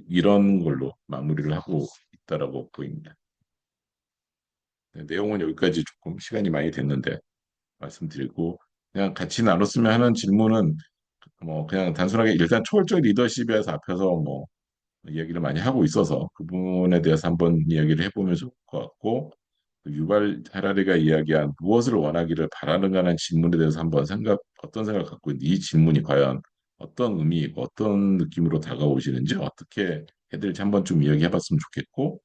이런 걸로 마무리를 하고 있다라고 보입니다. 네, 내용은 여기까지 조금 시간이 많이 됐는데 말씀드리고 그냥 같이 나눴으면 하는 질문은 뭐 그냥 단순하게 일단 초월적 리더십에서 앞에서 뭐 이야기를 많이 하고 있어서 그 부분에 대해서 한번 이야기를 해보면 좋을 것 같고 그 유발 하라리가 이야기한 무엇을 원하기를 바라는가는 질문에 대해서 한번 어떤 생각을 갖고 있는지 이 질문이 과연 어떤 의미이고 어떤 느낌으로 다가오시는지 어떻게 해드릴지 한번 좀 이야기해봤으면 좋겠고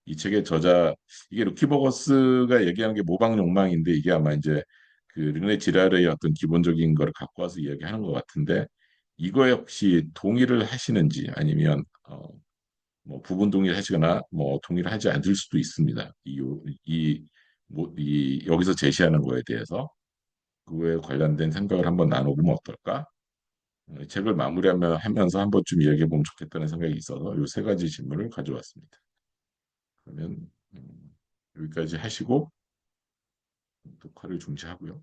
이 책의 저자 이게 루키 버거스가 얘기하는 게 모방 욕망인데 이게 아마 이제 그 르네 지라르의 어떤 기본적인 거를 갖고 와서 이야기하는 것 같은데 이거 역시 동의를 하시는지 아니면 뭐 부분 동일하시거나 뭐 동일하지 않을 수도 있습니다. 이 여기서 제시하는 거에 대해서 그거에 관련된 생각을 한번 나눠보면 어떨까? 책을 마무리하면서 한 번쯤 이야기해 보면 좋겠다는 생각이 있어서 이 세 가지 질문을 가져왔습니다. 그러면 여기까지 하시고 녹화를 중지하고요.